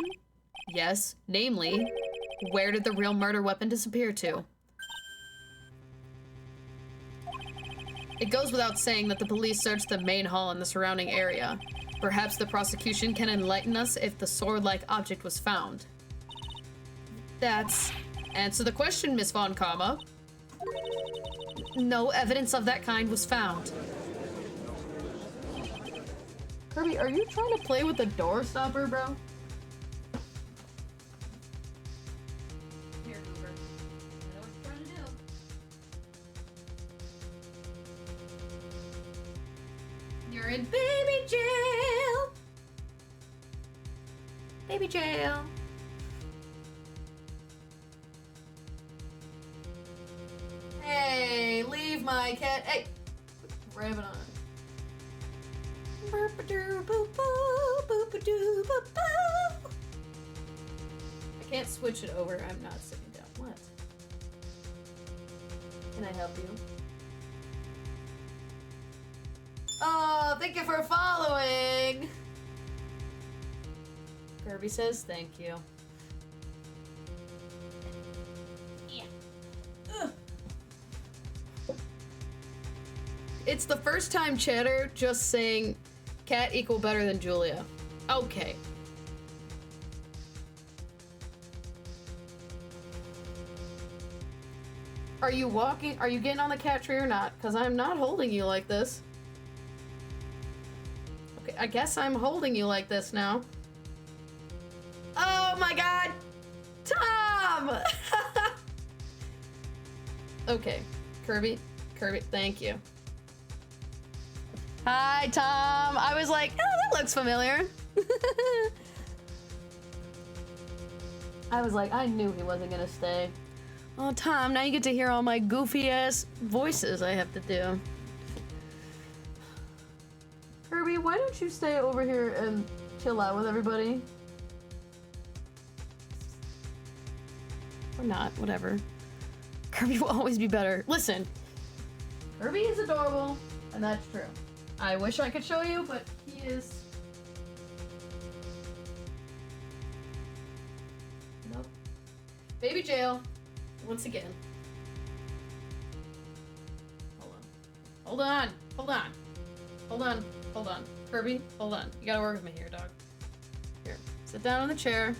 Speaker 1: Yes, namely, where did the real murder weapon disappear to? It goes without saying that the police searched the main hall and the surrounding area. Perhaps the prosecution can enlighten us if the sword-like object was found. That's... answer the question, Miss Von Karma. No evidence of that kind was found. Kirby, are you trying to play with the door stopper, bro? Here, Cooper. I know what you're trying to do. You're in baby jail! Baby jail. Hey, leave my cat. Hey, grab it on. I can't switch it over. I'm not sitting down. What? Can I help you? Oh, thank you for following. Kirby says thank you. It's the first time chatter just saying cat equal better than Julia. Okay. Are you walking? Are you getting on the cat tree or not? Because I'm not holding you like this. Okay, I guess I'm holding you like this now. Oh my god! Tom! Okay. Kirby, thank you. Hi, Tom. I was like, oh, that looks familiar. I was like, I knew he wasn't gonna stay. Oh, Tom, now you get to hear all my goofy-ass voices I have to do. Kirby, why don't you stay over here and chill out with everybody? Or not, whatever. Kirby will always be better. Listen, Kirby is adorable, and that's true. I wish I could show you, but he is... Nope. Baby jail. Once again. Hold on. Hold on. Hold on. Hold on. Kirby, hold on. You gotta work with me here, dog. Here. Sit down on the chair.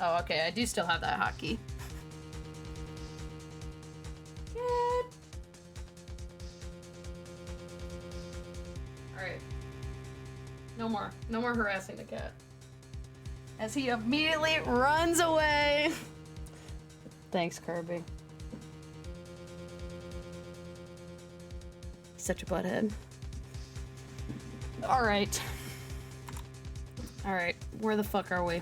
Speaker 1: Oh, okay. I do still have that hotkey. Good. Alright. No more. No more harassing the cat. As he immediately runs away. Thanks, Kirby. Such a butthead. Alright. Alright, where the fuck are we?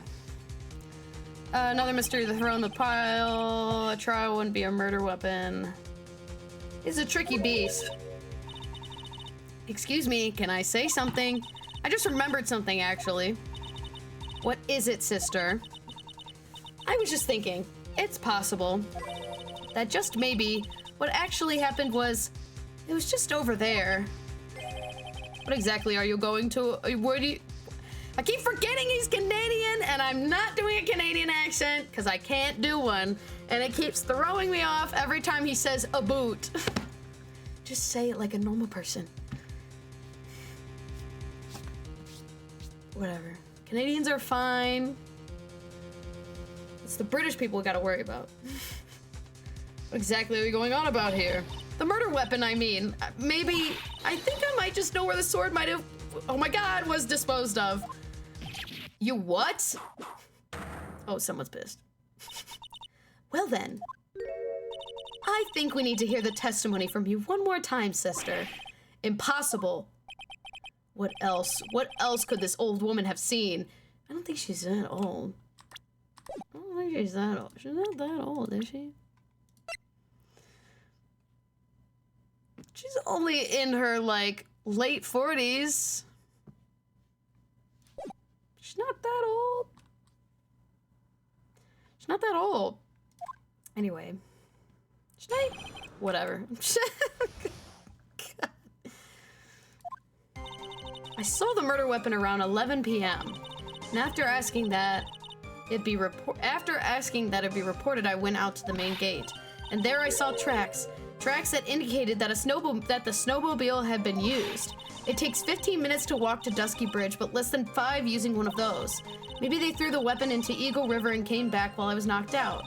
Speaker 1: Another mystery to throw in the pile. A trial wouldn't be a murder weapon. He's a tricky beast. Excuse me, can I say something? I just remembered something, actually. What is it, sister? I was just thinking, it's possible that just maybe what actually happened was it was just over there. What exactly are you going to? Where do you... I keep forgetting he's Canadian, and I'm not doing a Canadian accent because I can't do one, and it keeps throwing me off every time he says a boot. Just say it like a normal person. Whatever. Canadians are fine. It's the British people we gotta worry about. What exactly are we going on about here? The murder weapon, I mean. Maybe, I think I might just know where the sword might have, oh my god, was disposed of. You what? Oh, someone's pissed. Well then, I think we need to hear the testimony from you one more time, sister. Impossible. What else? What else could this old woman have seen? I don't think she's that old. I don't think she's that old. She's not that old, is she? She's only in her, like, late 40s. She's not that old. She's not that old. Anyway. Should I? Whatever. I saw the murder weapon around 11 p.m. And after asking that it be reported, I went out to the main gate. And there I saw tracks. Tracks that indicated that the snowmobile had been used. It takes 15 minutes to walk to Dusky Bridge, but less than 5 using one of those. Maybe they threw the weapon into Eagle River and came back while I was knocked out.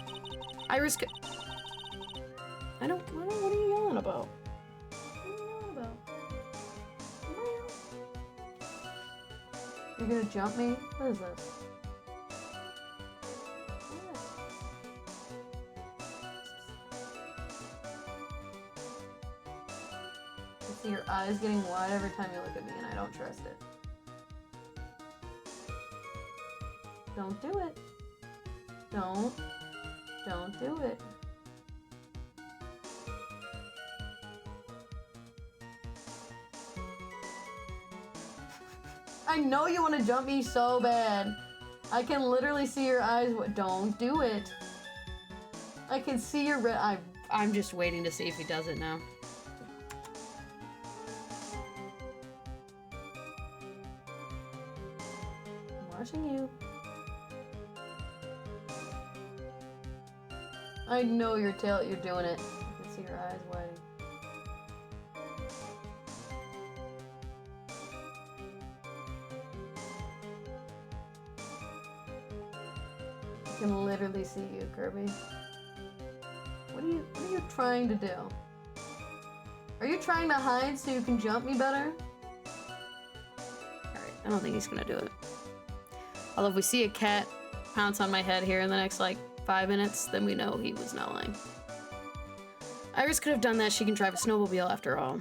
Speaker 1: Iris could... what are you yelling about? What are you yelling about? You're gonna jump me? What is this? I see your eyes getting wide every time you look at me, and I don't trust it. Don't do it. Don't do it. I know you want to jump me so bad. I can literally see your eyes. Don't do it. I can see your red. I'm just waiting to see if he does it now. I'm watching you. I know you're doing it. I can see your eyes wide. I can literally see you, Kirby. What are you trying to do? Are you trying to hide so you can jump me better? Alright, I don't think he's gonna do it. Although if we see a cat pounce on my head here in the next, like, 5 minutes, then we know he was not lying. Iris could have done that. She can drive a snowmobile after all.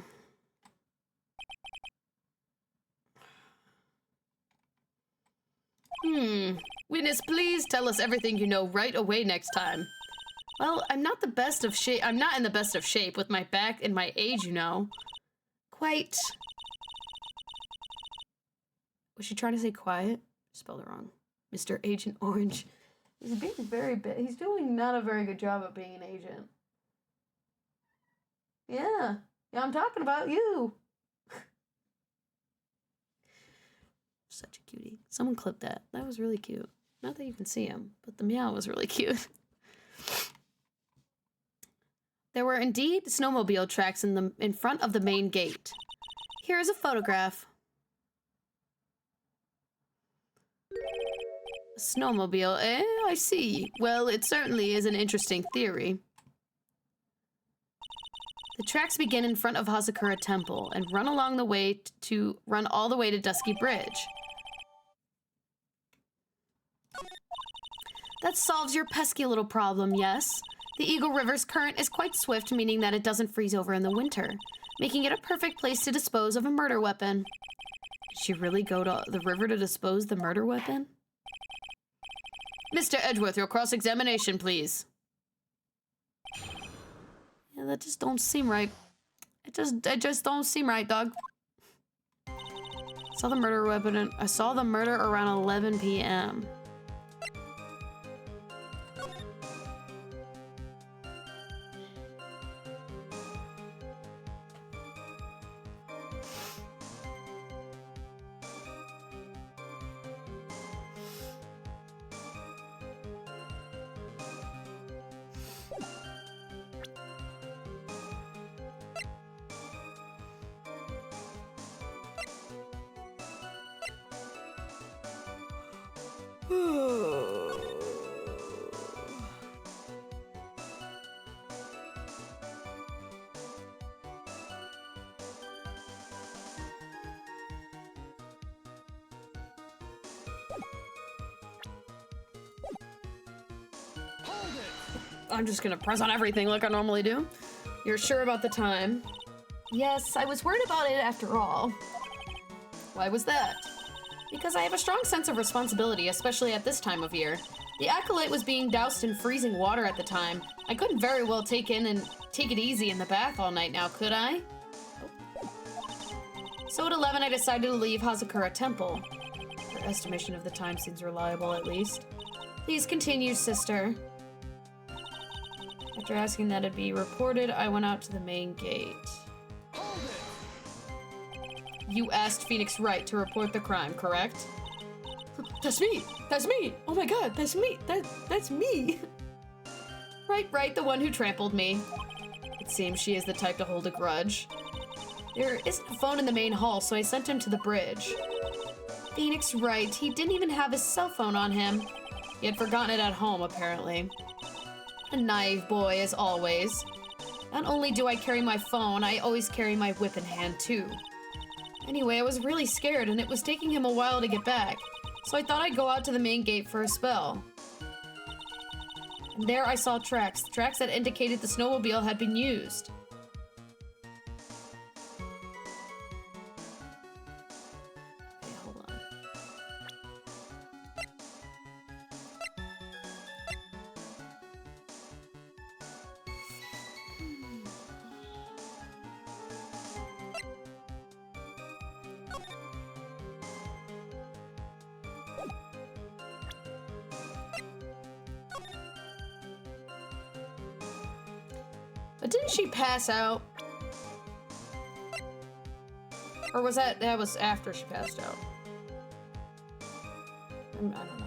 Speaker 1: Witness, please Please tell us everything you know right away next time. Well, I'm not the best of shape. I'm not in the best of shape with my back and my age, you know. Quite. Was she trying to say quiet? Spelled it wrong. Mr. Agent Orange. He's being very bad. He's doing not a very good job of being an agent. Yeah. Yeah, I'm talking about you. Such a cutie. Someone clipped that. That was really cute. Not that you can see him, but the meow was really cute. There were indeed snowmobile tracks in front of the main gate. Here is a photograph. Snowmobile, eh? I see. Well, it certainly is an interesting theory. The tracks begin in front of Hazakura Temple and run along the way run all the way to Dusky Bridge. That solves your pesky little problem, yes? The Eagle River's current is quite swift, meaning that it doesn't freeze over in the winter, making it a perfect place to dispose of a murder weapon. Did she really go to the river to dispose the murder weapon? Mr. Edgeworth, your cross-examination, please. Yeah, that just don't seem right. It just don't seem right, dog. Saw the murder weapon and I saw the murder around 11 p.m. I'm just gonna press on everything like I normally do. You're sure about the time? Yes, I was worried about it after all. Why was that? Because I have a strong sense of responsibility, especially at this time of year. The acolyte was being doused in freezing water at the time. I couldn't very well take it easy in the bath all night now, could I? Oh. So at 11, I decided to leave Hazakura Temple. Her estimation of the time seems reliable, at least. Please continue, sister. After asking that it be reported, I went out to the main gate. You asked Phoenix Wright to report the crime, correct? That's me! That's me! Oh my god, that's me! That's me! Right, the one who trampled me. It seems she is the type to hold a grudge. There isn't a phone in the main hall, so I sent him to the bridge. Phoenix Wright, he didn't even have his cell phone on him. He had forgotten it at home, apparently. A naive boy, as always. Not only do I carry my phone, I always carry my whip in hand, too. Anyway, I was really scared, and it was taking him a while to get back, so I thought I'd go out to the main gate for a spell. And there I saw tracks that indicated the snowmobile had been used. Okay, hold on. But didn't she pass out? Or was that was after she passed out? I don't know.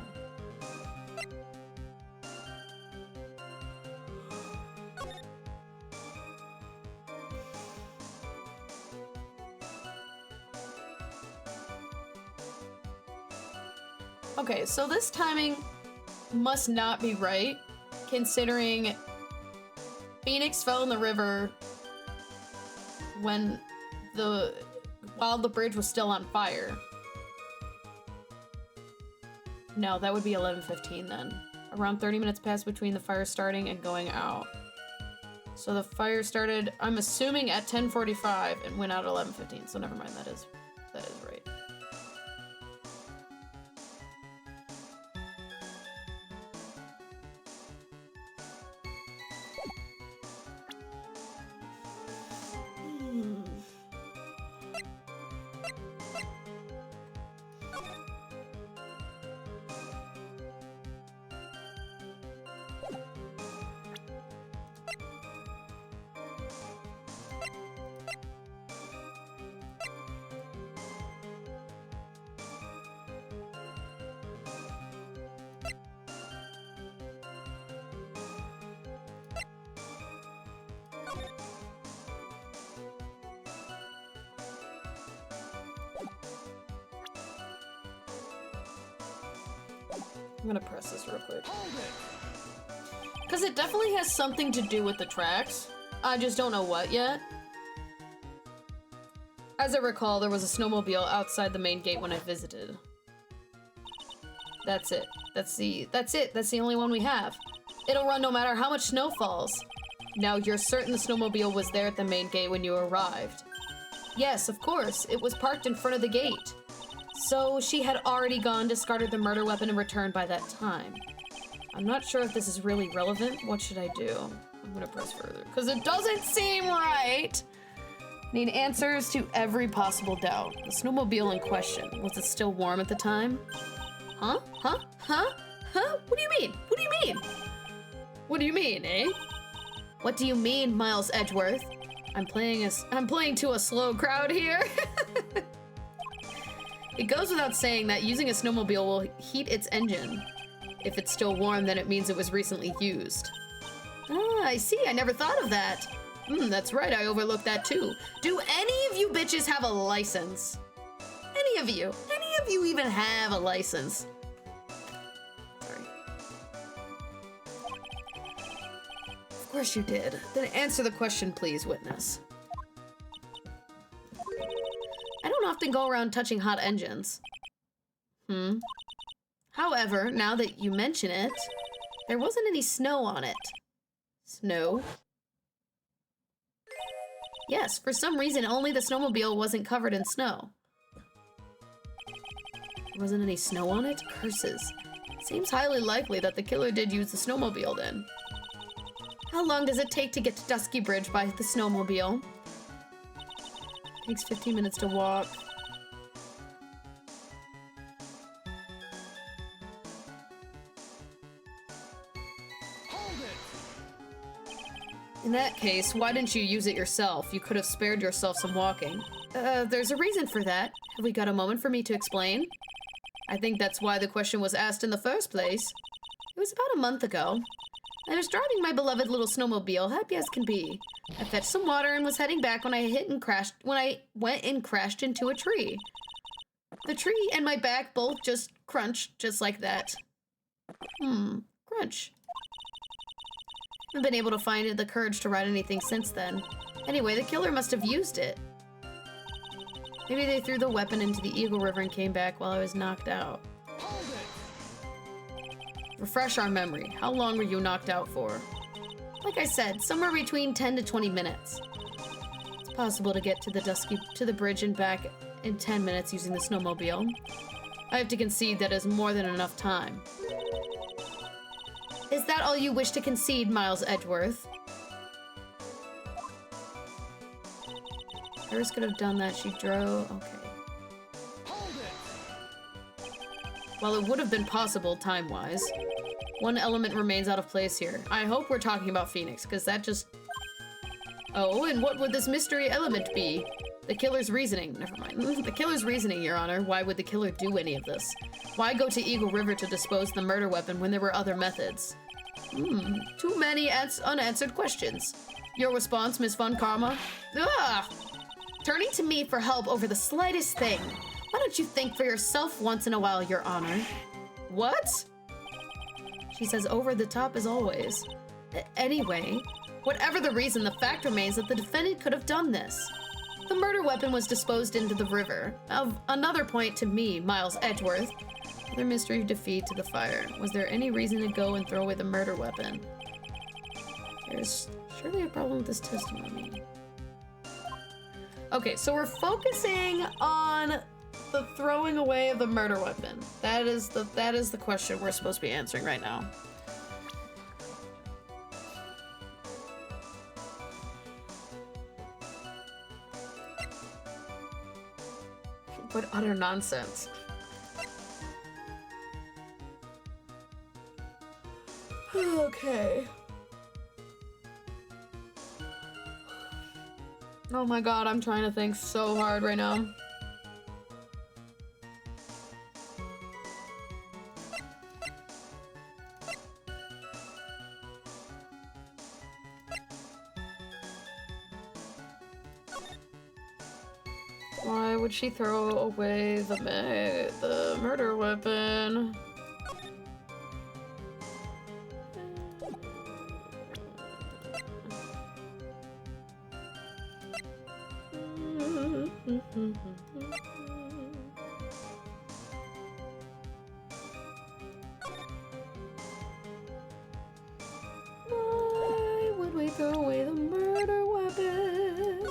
Speaker 1: Okay, so this timing must not be right, considering Phoenix fell in the river while the bridge was still on fire. No, that would be 11:15 then. Around 30 minutes passed between the fire starting and going out. So the fire started, I'm assuming, at 10:45 and went out at 11:15. So never mind, that is right. I'm gonna press this real quick.
Speaker 2: Hold it.
Speaker 1: Because it definitely has something to do with the tracks. I just don't know what yet. As I recall, there was a snowmobile outside the main gate when I visited. That's it. That's the only one we have. It'll run no matter how much snow falls. Now, you're certain the snowmobile was there at the main gate when you arrived? Yes, of course. It was parked in front of the gate. So, she had already gone, discarded the murder weapon, and returned by that time. I'm not sure if this is really relevant. What should I do? I'm gonna press further, because it doesn't seem right! Need answers to every possible doubt. The snowmobile in question, was it still warm at the time? Huh? Huh? Huh? Huh? What do you mean? What do you mean? What do you mean, eh? What do you mean, Miles Edgeworth? I'm playing to a slow crowd here. It goes without saying that using a snowmobile will heat its engine. If it's still warm, then it means it was recently used. Ah, I see. I never thought of that. That's right. I overlooked that too. Do any of you bitches have a license? Any of you? Any of you even have a license? Sorry. Of course you did. Then answer the question, please, witness. I don't often go around touching hot engines. However, now that you mention it, there wasn't any snow on it. Snow? Yes, for some reason, only the snowmobile wasn't covered in snow. There wasn't any snow on it? Curses. Seems highly likely that the killer did use the snowmobile then. How long does it take to get to Dusky Bridge by the snowmobile? Takes 15 minutes to walk.
Speaker 2: Hold it.
Speaker 1: In that case, why didn't you use it yourself? You could have spared yourself some walking. There's a reason for that. Have we got a moment for me to explain? I think that's why the question was asked in the first place. It was about a month ago. I was driving my beloved little snowmobile, happy as can be. I fetched some water and was heading back when I went and crashed into a tree. The tree and my back both just crunched just like that. Crunch. I haven't been able to find the courage to write anything since then. Anyway, the killer must have used it. Maybe they threw the weapon into the Eagle River and came back while I was knocked out.
Speaker 2: Hold it.
Speaker 1: Refresh our memory. How long were you knocked out for? Like I said, somewhere between 10 to 20 minutes. It's possible to get to the bridge and back in 10 minutes using the snowmobile. I have to concede that is more than enough time. Is that all you wish to concede, Miles Edgeworth? Iris could have done that. She drove. Okay.
Speaker 2: Hold it.
Speaker 1: While it would have been possible time-wise, one element remains out of place here. I hope we're talking about Phoenix, because that just... Oh, and what would this mystery element be? The killer's reasoning. Never mind. The killer's reasoning, Your Honor. Why would the killer do any of this? Why go to Eagle River to dispose the murder weapon when there were other methods? Too many unanswered questions. Your response, Ms. Von Karma? Ugh! Turning to me for help over the slightest thing. Why don't you think for yourself once in a while, Your Honor? What? She says over the top as always. Anyway, whatever the reason, the fact remains that the defendant could have done this. The murder weapon was disposed into the river. Of another point to me, Miles Edgeworth. Another mystery of defeat to the fire. Was there any reason to go and throw away the murder weapon? There's surely a problem with this testimony. Okay, so we're focusing on the throwing away of the murder weapon. That is the question we're supposed to be answering right now. What utter nonsense. Okay. Oh my god, I'm trying to think so hard right now. Why would she throw away the murder weapon? Why would we throw away the murder weapon?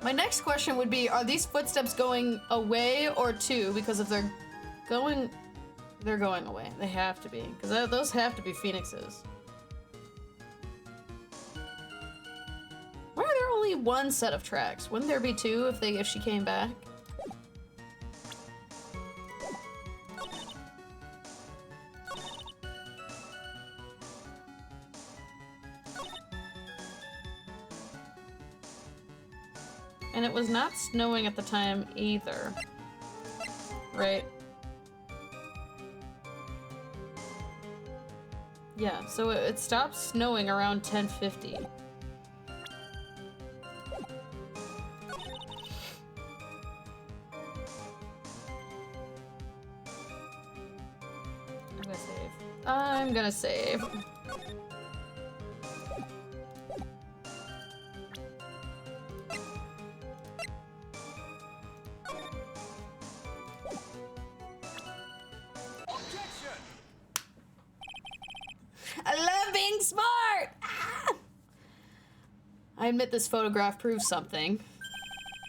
Speaker 1: My next question would be, are these footsteps going away or to? Because if they're going away. They have to be. Because those have to be phoenixes. Why are there only one set of tracks? Wouldn't there be two if she came back? And it was not snowing at the time either. Right? Yeah, so it stopped snowing around 10:50. I'm gonna save. I love being smart! Ah! I admit this photograph proves something.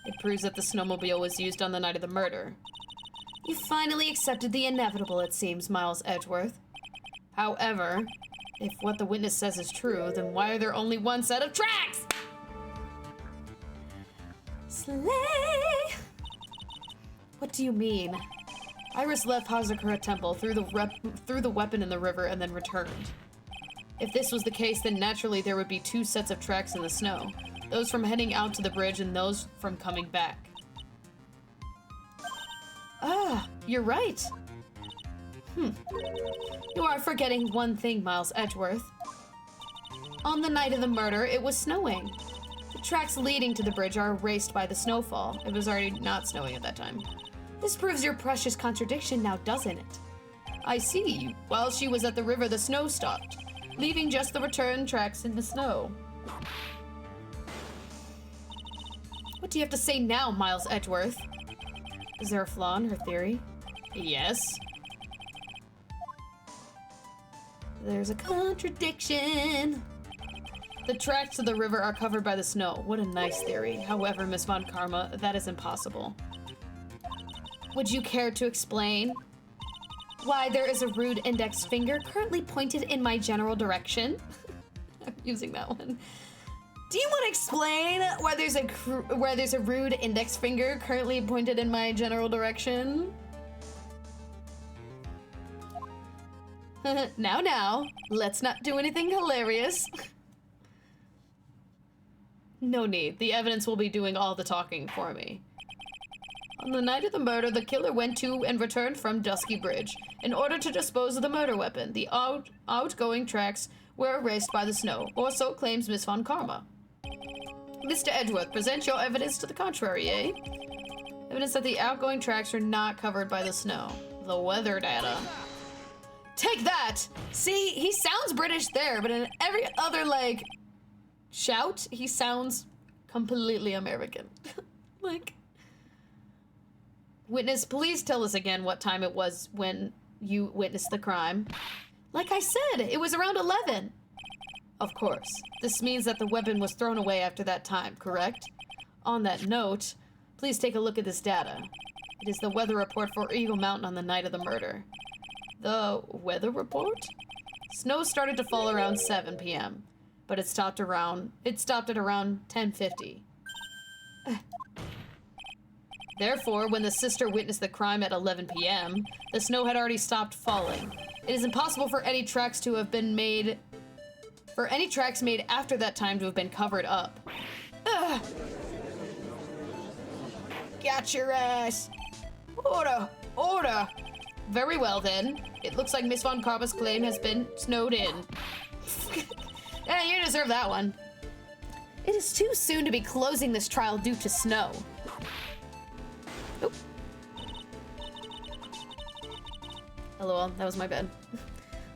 Speaker 1: It proves that the snowmobile was used on the night of the murder. You finally accepted the inevitable, it seems, Miles Edgeworth. However, if what the witness says is true, then why are there only one set of tracks? Slay! What do you mean? Iris left Hazakura Temple, threw the weapon in the river, and then returned. If this was the case, then naturally there would be two sets of tracks in the snow. Those from heading out to the bridge and those from coming back. Ah, you're right. You are forgetting one thing, Miles Edgeworth. On the night of the murder, it was snowing. The tracks leading to the bridge are erased by the snowfall. It was already not snowing at that time. This proves your precious contradiction now, doesn't it? I see. While she was at the river, the snow stopped, leaving just the return tracks in the snow. What do you have to say now, Miles Edgeworth? Is there a flaw in her theory? Yes. There's a contradiction. The tracks to the river are covered by the snow. What a nice theory. However, Miss Von Karma, that is impossible. Would you care to explain why there is a rude index finger currently pointed in my general direction? I'm using that one. Do you want to explain why there's a rude index finger currently pointed in my general direction? Now, let's not do anything hilarious. No need. The evidence will be doing all the talking for me. On the night of the murder, the killer went to and returned from Dusky Bridge in order to dispose of the murder weapon. The outgoing tracks were erased by the snow, or so claims Miss Von Karma. Mr. Edgeworth, present your evidence to the contrary, eh? Evidence that the outgoing tracks are not covered by the snow. The weather data. Take that! See, he sounds British there, but in every other, like, shout, he sounds completely American. Like... Witness, please tell us again what time it was when you witnessed the crime. Like I said, it was around 11. Of course. This means that the weapon was thrown away after that time, correct? On that note, please take a look at this data. It is the weather report for Eagle Mountain on the night of the murder. The weather report? Snow started to fall around 7 p.m., but it stopped at around 10:50. Therefore, when the sister witnessed the crime at 11 p.m., the snow had already stopped falling. It is impossible for any tracks made after that time to have been covered up. Ugh. Got your ass. Order. Very well then. It looks like Miss Von Karma's claim has been snowed in. Yeah, you deserve that one. It is too soon to be closing this trial due to snow. LOL, that was my bad.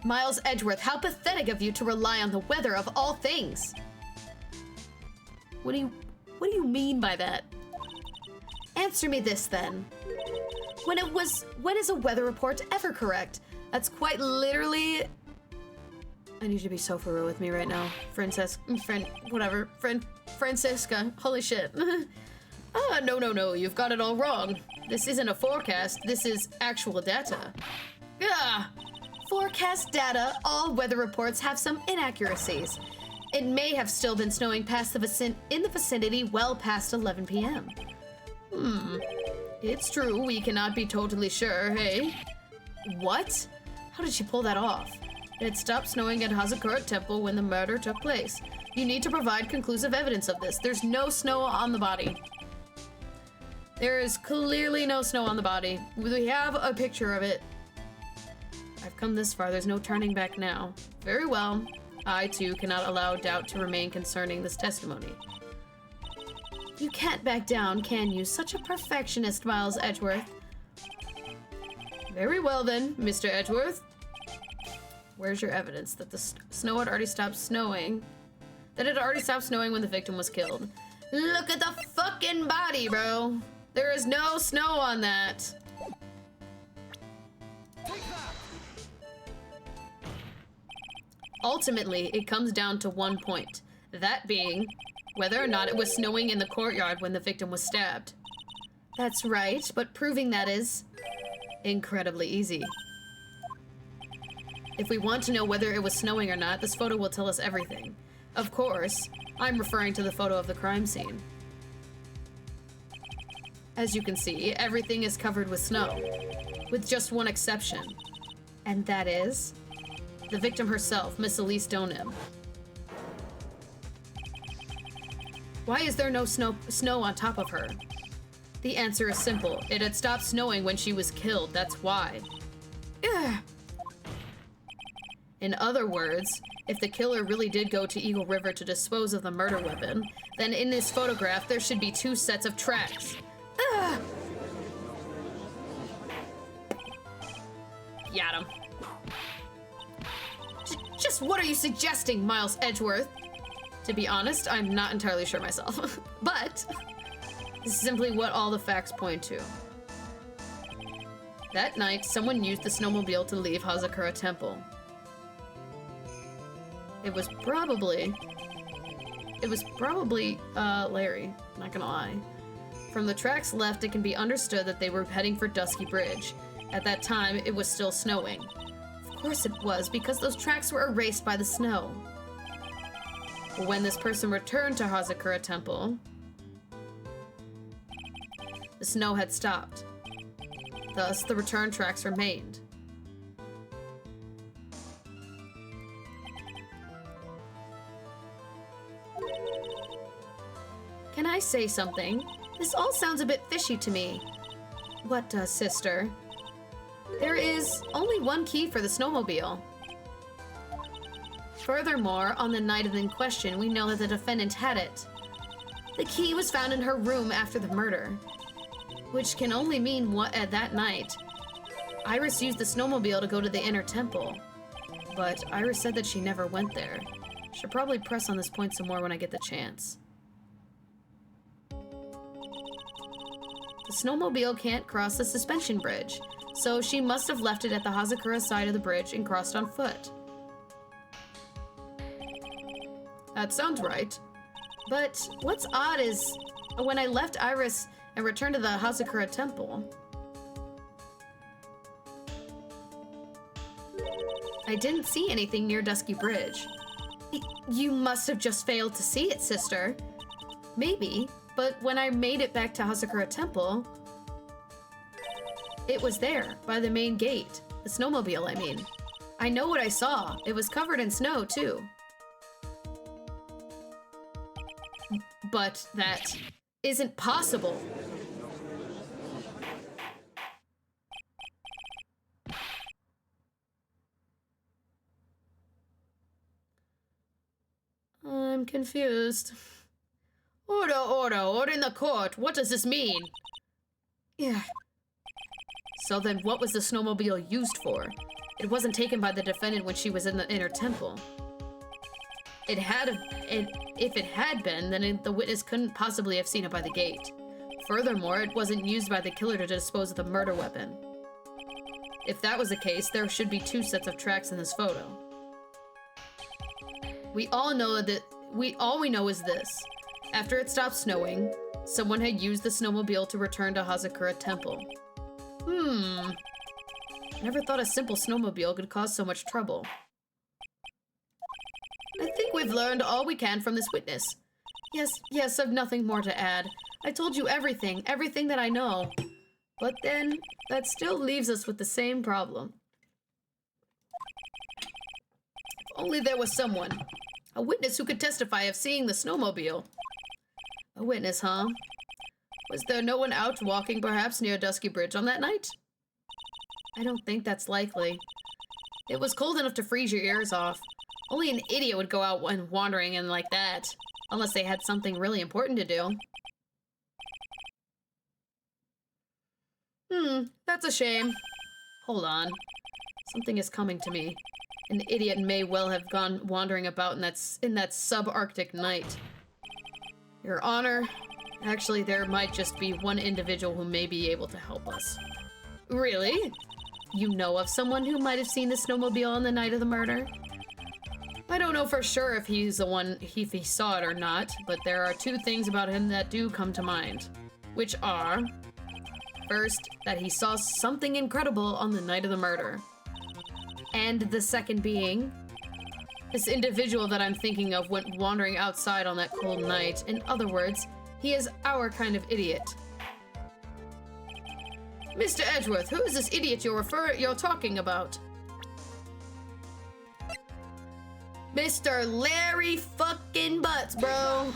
Speaker 1: Miles Edgeworth, how pathetic of you to rely on the weather of all things. What do you mean by that? Answer me this then. When is a weather report ever correct? That's quite literally... I need you to be so for real with me right now. Francisca. Holy shit. No, you've got it all wrong. This isn't a forecast, this is actual data. Ah! Forecast data, all weather reports have some inaccuracies. It may have still been snowing in the vicinity well past 11 p.m. It's true, we cannot be totally sure, hey? What? How did she pull that off? It had stopped snowing at Hazakura Temple when the murder took place. You need to provide conclusive evidence of this. There's no snow on the body. There is clearly no snow on the body. We have a picture of it. I've come this far, there's no turning back now. Very well. I, too, cannot allow doubt to remain concerning this testimony. You can't back down, can you? Such a perfectionist, Miles Edgeworth. Very well then, Mr. Edgeworth. Where's your evidence that the snow had already stopped snowing? That it already stopped snowing when the victim was killed. Look at the fucking body, bro. There is no snow on that. Ultimately, it comes down to one point. That being, whether or not it was snowing in the courtyard when the victim was stabbed. That's right, but proving that is incredibly easy. If we want to know whether it was snowing or not, this photo will tell us everything. Of course, I'm referring to the photo of the crime scene. As you can see, everything is covered with snow, with just one exception. And that is the victim herself, Miss Elise Donim. Why is there no snow on top of her? The answer is simple. It had stopped snowing when she was killed, that's why. Ugh. In other words, if the killer really did go to Eagle River to dispose of the murder weapon, then in this photograph there should be two sets of tracks. Ugh. Got him. Just what are you suggesting, Miles Edgeworth? To be honest, I'm not entirely sure myself. But this is simply what all the facts point to. That night, someone used the snowmobile to leave Hazakura Temple. It was probably Larry, not gonna lie. From the tracks left, it can be understood that they were heading for Dusky Bridge. At that time, it was still snowing. Of course it was, because those tracks were erased by the snow. But when this person returned to Hazakura Temple, the snow had stopped. Thus, the return tracks remained. Can I say something? This all sounds a bit fishy to me. What does, sister? There is only one key for the snowmobile. Furthermore, on the night in question, we know that the defendant had it. The key was found in her room after the murder, which can only mean what at that night. Iris used the snowmobile to go to the inner temple, but Iris said that she never went there. Should probably press on this point some more when I get the chance. The snowmobile can't cross the suspension bridge, so she must have left it at the Hazakura side of the bridge and crossed on foot. That sounds right. But what's odd is, when I left Iris and returned to the Hazakura Temple, I didn't see anything near Dusky Bridge. You must have just failed to see it, sister. Maybe, but when I made it back to Hazakura Temple, it was there, by the main gate. The snowmobile, I mean. I know what I saw. It was covered in snow, too. But that isn't possible. I'm confused. Order in the court. What does this mean? Yeah. So then what was the snowmobile used for? It wasn't taken by the defendant when she was in the inner temple. If it had been, then the witness couldn't possibly have seen it by the gate. Furthermore, it wasn't used by the killer to dispose of the murder weapon. If that was the case, there should be 2 sets of tracks in this photo. All we know is this. After it stopped snowing, someone had used the snowmobile to return to Hazakura Temple. Never thought a simple snowmobile could cause so much trouble. I think we've learned all we can from this witness. Yes, I've nothing more to add. I told you everything that I know. But then, that still leaves us with the same problem. If only there was someone. A witness who could testify of seeing the snowmobile. A witness, huh? Was there no one out walking perhaps near Dusky Bridge on that night? I don't think that's likely. It was cold enough to freeze your ears off. Only an idiot would go out and wandering in like that. Unless they had something really important to do. That's a shame. Hold on. Something is coming to me. An idiot may well have gone wandering about in that subarctic night. Your Honor, actually there might just be one individual who may be able to help us. Really? You know of someone who might have seen the snowmobile on the night of the murder? I don't know for sure if he's the one, if he saw it or not, but there are 2 things about him that do come to mind. Which are, first, that he saw something incredible on the night of the murder. And the second being, this individual that I'm thinking of went wandering outside on that cold night. In other words, he is our kind of idiot. Mr. Edgeworth, who is this idiot you're talking about? Mr. Larry fucking Butts, bro.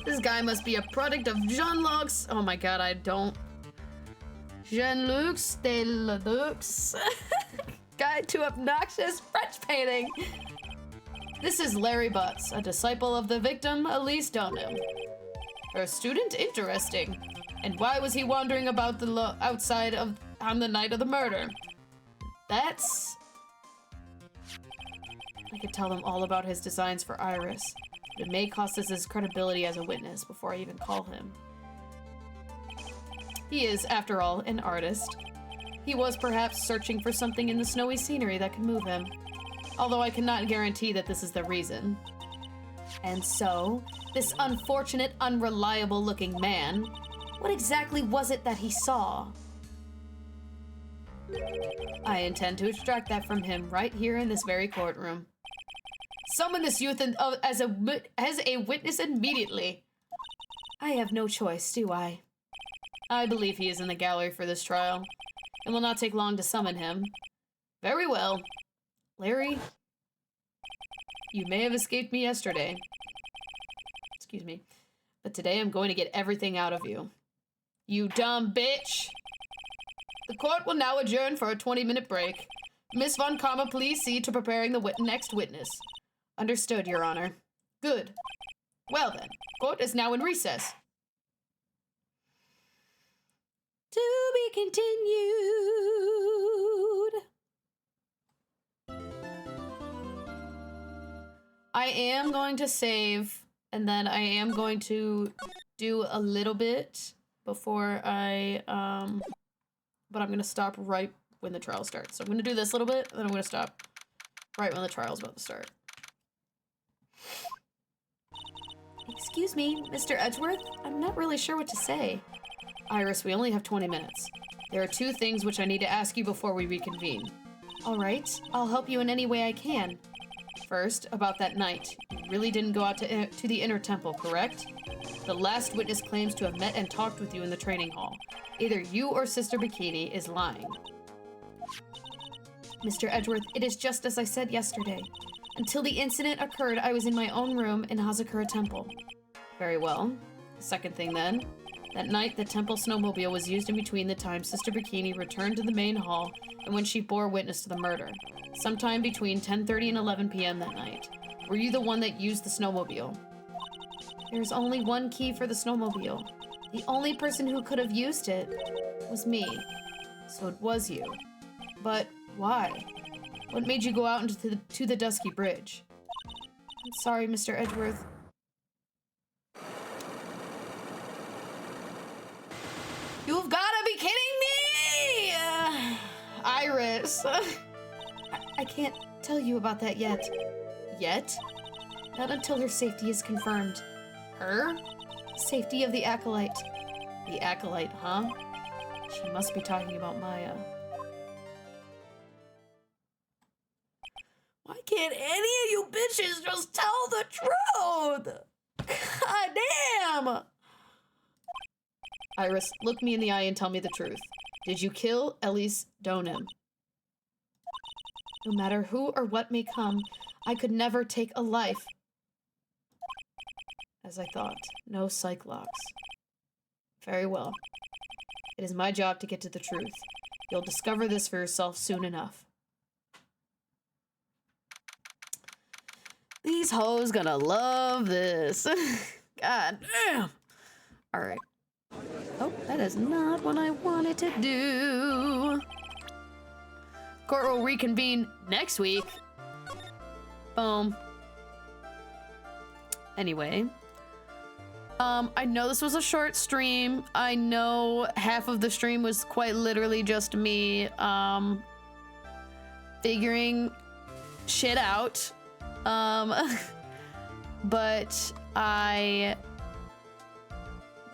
Speaker 1: This guy must be a product of Jean-Luc. Oh my god, I don't. Jean-Luc Stelux. Guide to Obnoxious French Painting. This is Larry Butts, a disciple of the victim, Elise Dunham. Her student? Interesting. And why was he wandering about the outside on the night of the murder? That's... I could tell them all about his designs for Iris, but it may cost us his credibility as a witness before I even call him. He is, after all, an artist. He was perhaps searching for something in the snowy scenery that could move him, although I cannot guarantee that this is the reason. And so, this unfortunate, unreliable-looking man, what exactly was it that he saw? I intend to extract that from him right here in this very courtroom. Summon this youth as a witness immediately. I have no choice, do I? I believe he is in the gallery for this trial. It will not take long to summon him. Very well. Larry, you may have escaped me yesterday. Excuse me. But today I'm going to get everything out of you. You dumb bitch! The court will now adjourn for a 20-minute break. Miss Von Karma, please see to preparing the next witness. Understood, Your Honor. Good. Well then, court is now in recess. To be continued. I am going to save, and then I am going to do a little bit before I, but I'm going to stop right when the trial starts. So I'm going to do this little bit, and then I'm going to stop right when the trial's about to start. Excuse me, Mr. Edgeworth? I'm not really sure what to say. Iris, we only have 20 minutes. There are 2 things which I need to ask you before we reconvene. All right, I'll help you in any way I can. First, about that night. You really didn't go out to the inner temple, correct? The last witness claims to have met and talked with you in the training hall. Either you or Sister Bikini is lying. Mr. Edgeworth, it is just as I said yesterday. Until the incident occurred, I was in my own room in Hazakura Temple. Very well. The second thing then. That night, the temple snowmobile was used in between the time Sister Bikini returned to the main hall and when she bore witness to the murder. Sometime between 10:30 and 11 p.m. that night. Were you the one that used the snowmobile? There's only one key for the snowmobile. The only person who could have used it was me. So it was you. But why? What made you go out into the dusky bridge? I'm sorry, Mr. Edgeworth. You've gotta be kidding me! Iris. I can't tell you about that yet. Yet? Not until her safety is confirmed. Her? Safety of the Acolyte. The Acolyte, huh? She must be talking about Maya. Why can't any of you bitches just tell the truth? God damn! Iris, look me in the eye and tell me the truth. Did you kill Elise Donim? No matter who or what may come, I could never take a life. As I thought, no psych locks. Very well. It is my job to get to the truth. You'll discover this for yourself soon enough. These hoes gonna love this. God damn. Alright. Oh, that is not what I wanted to do. Court will reconvene next week. Boom. Anyway. I know this was a short stream. I know half of the stream was quite literally just me, figuring shit out. But I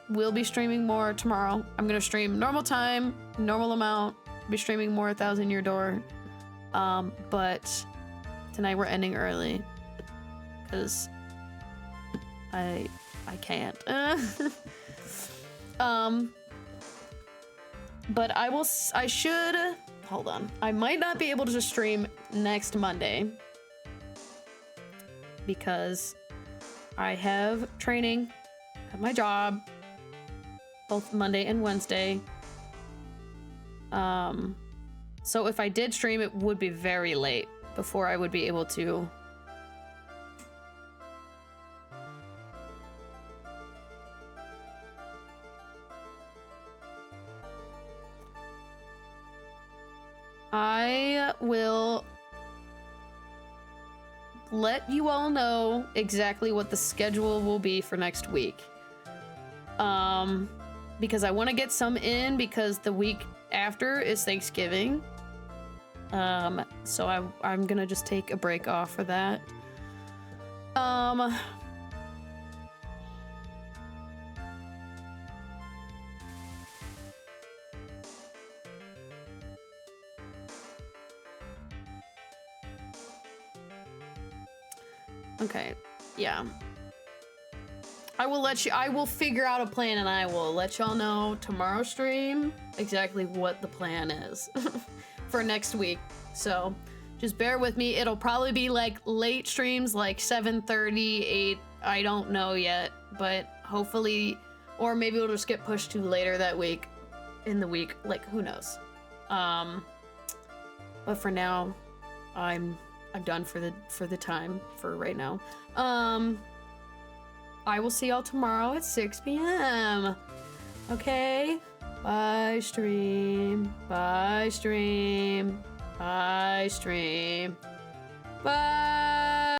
Speaker 1: will be streaming more tomorrow. I'm gonna stream normal time, normal amount, be streaming more 1,000 Year Door. But tonight we're ending early because I can't. But I should, hold on. I might not be able to stream next Monday because I have training at my job both Monday and Wednesday. So if I did stream, it would be very late before I would be able to. I will let you all know exactly what the schedule will be for next week. Because I want to get some in because the week after is Thanksgiving. So I'm gonna just take a break off for that. Okay, yeah. I will figure out a plan and I will let y'all know tomorrow's stream exactly what the plan is for next week. So just bear with me. It'll probably be like late streams, like 7:30, 8. I don't know yet, but hopefully, or maybe it'll just get pushed to later that week in the week. Like, who knows? But for now, I'm done for the time for right now. I will see y'all tomorrow at 6 p.m. Okay? Bye, stream. Bye, stream. Bye, stream. Bye.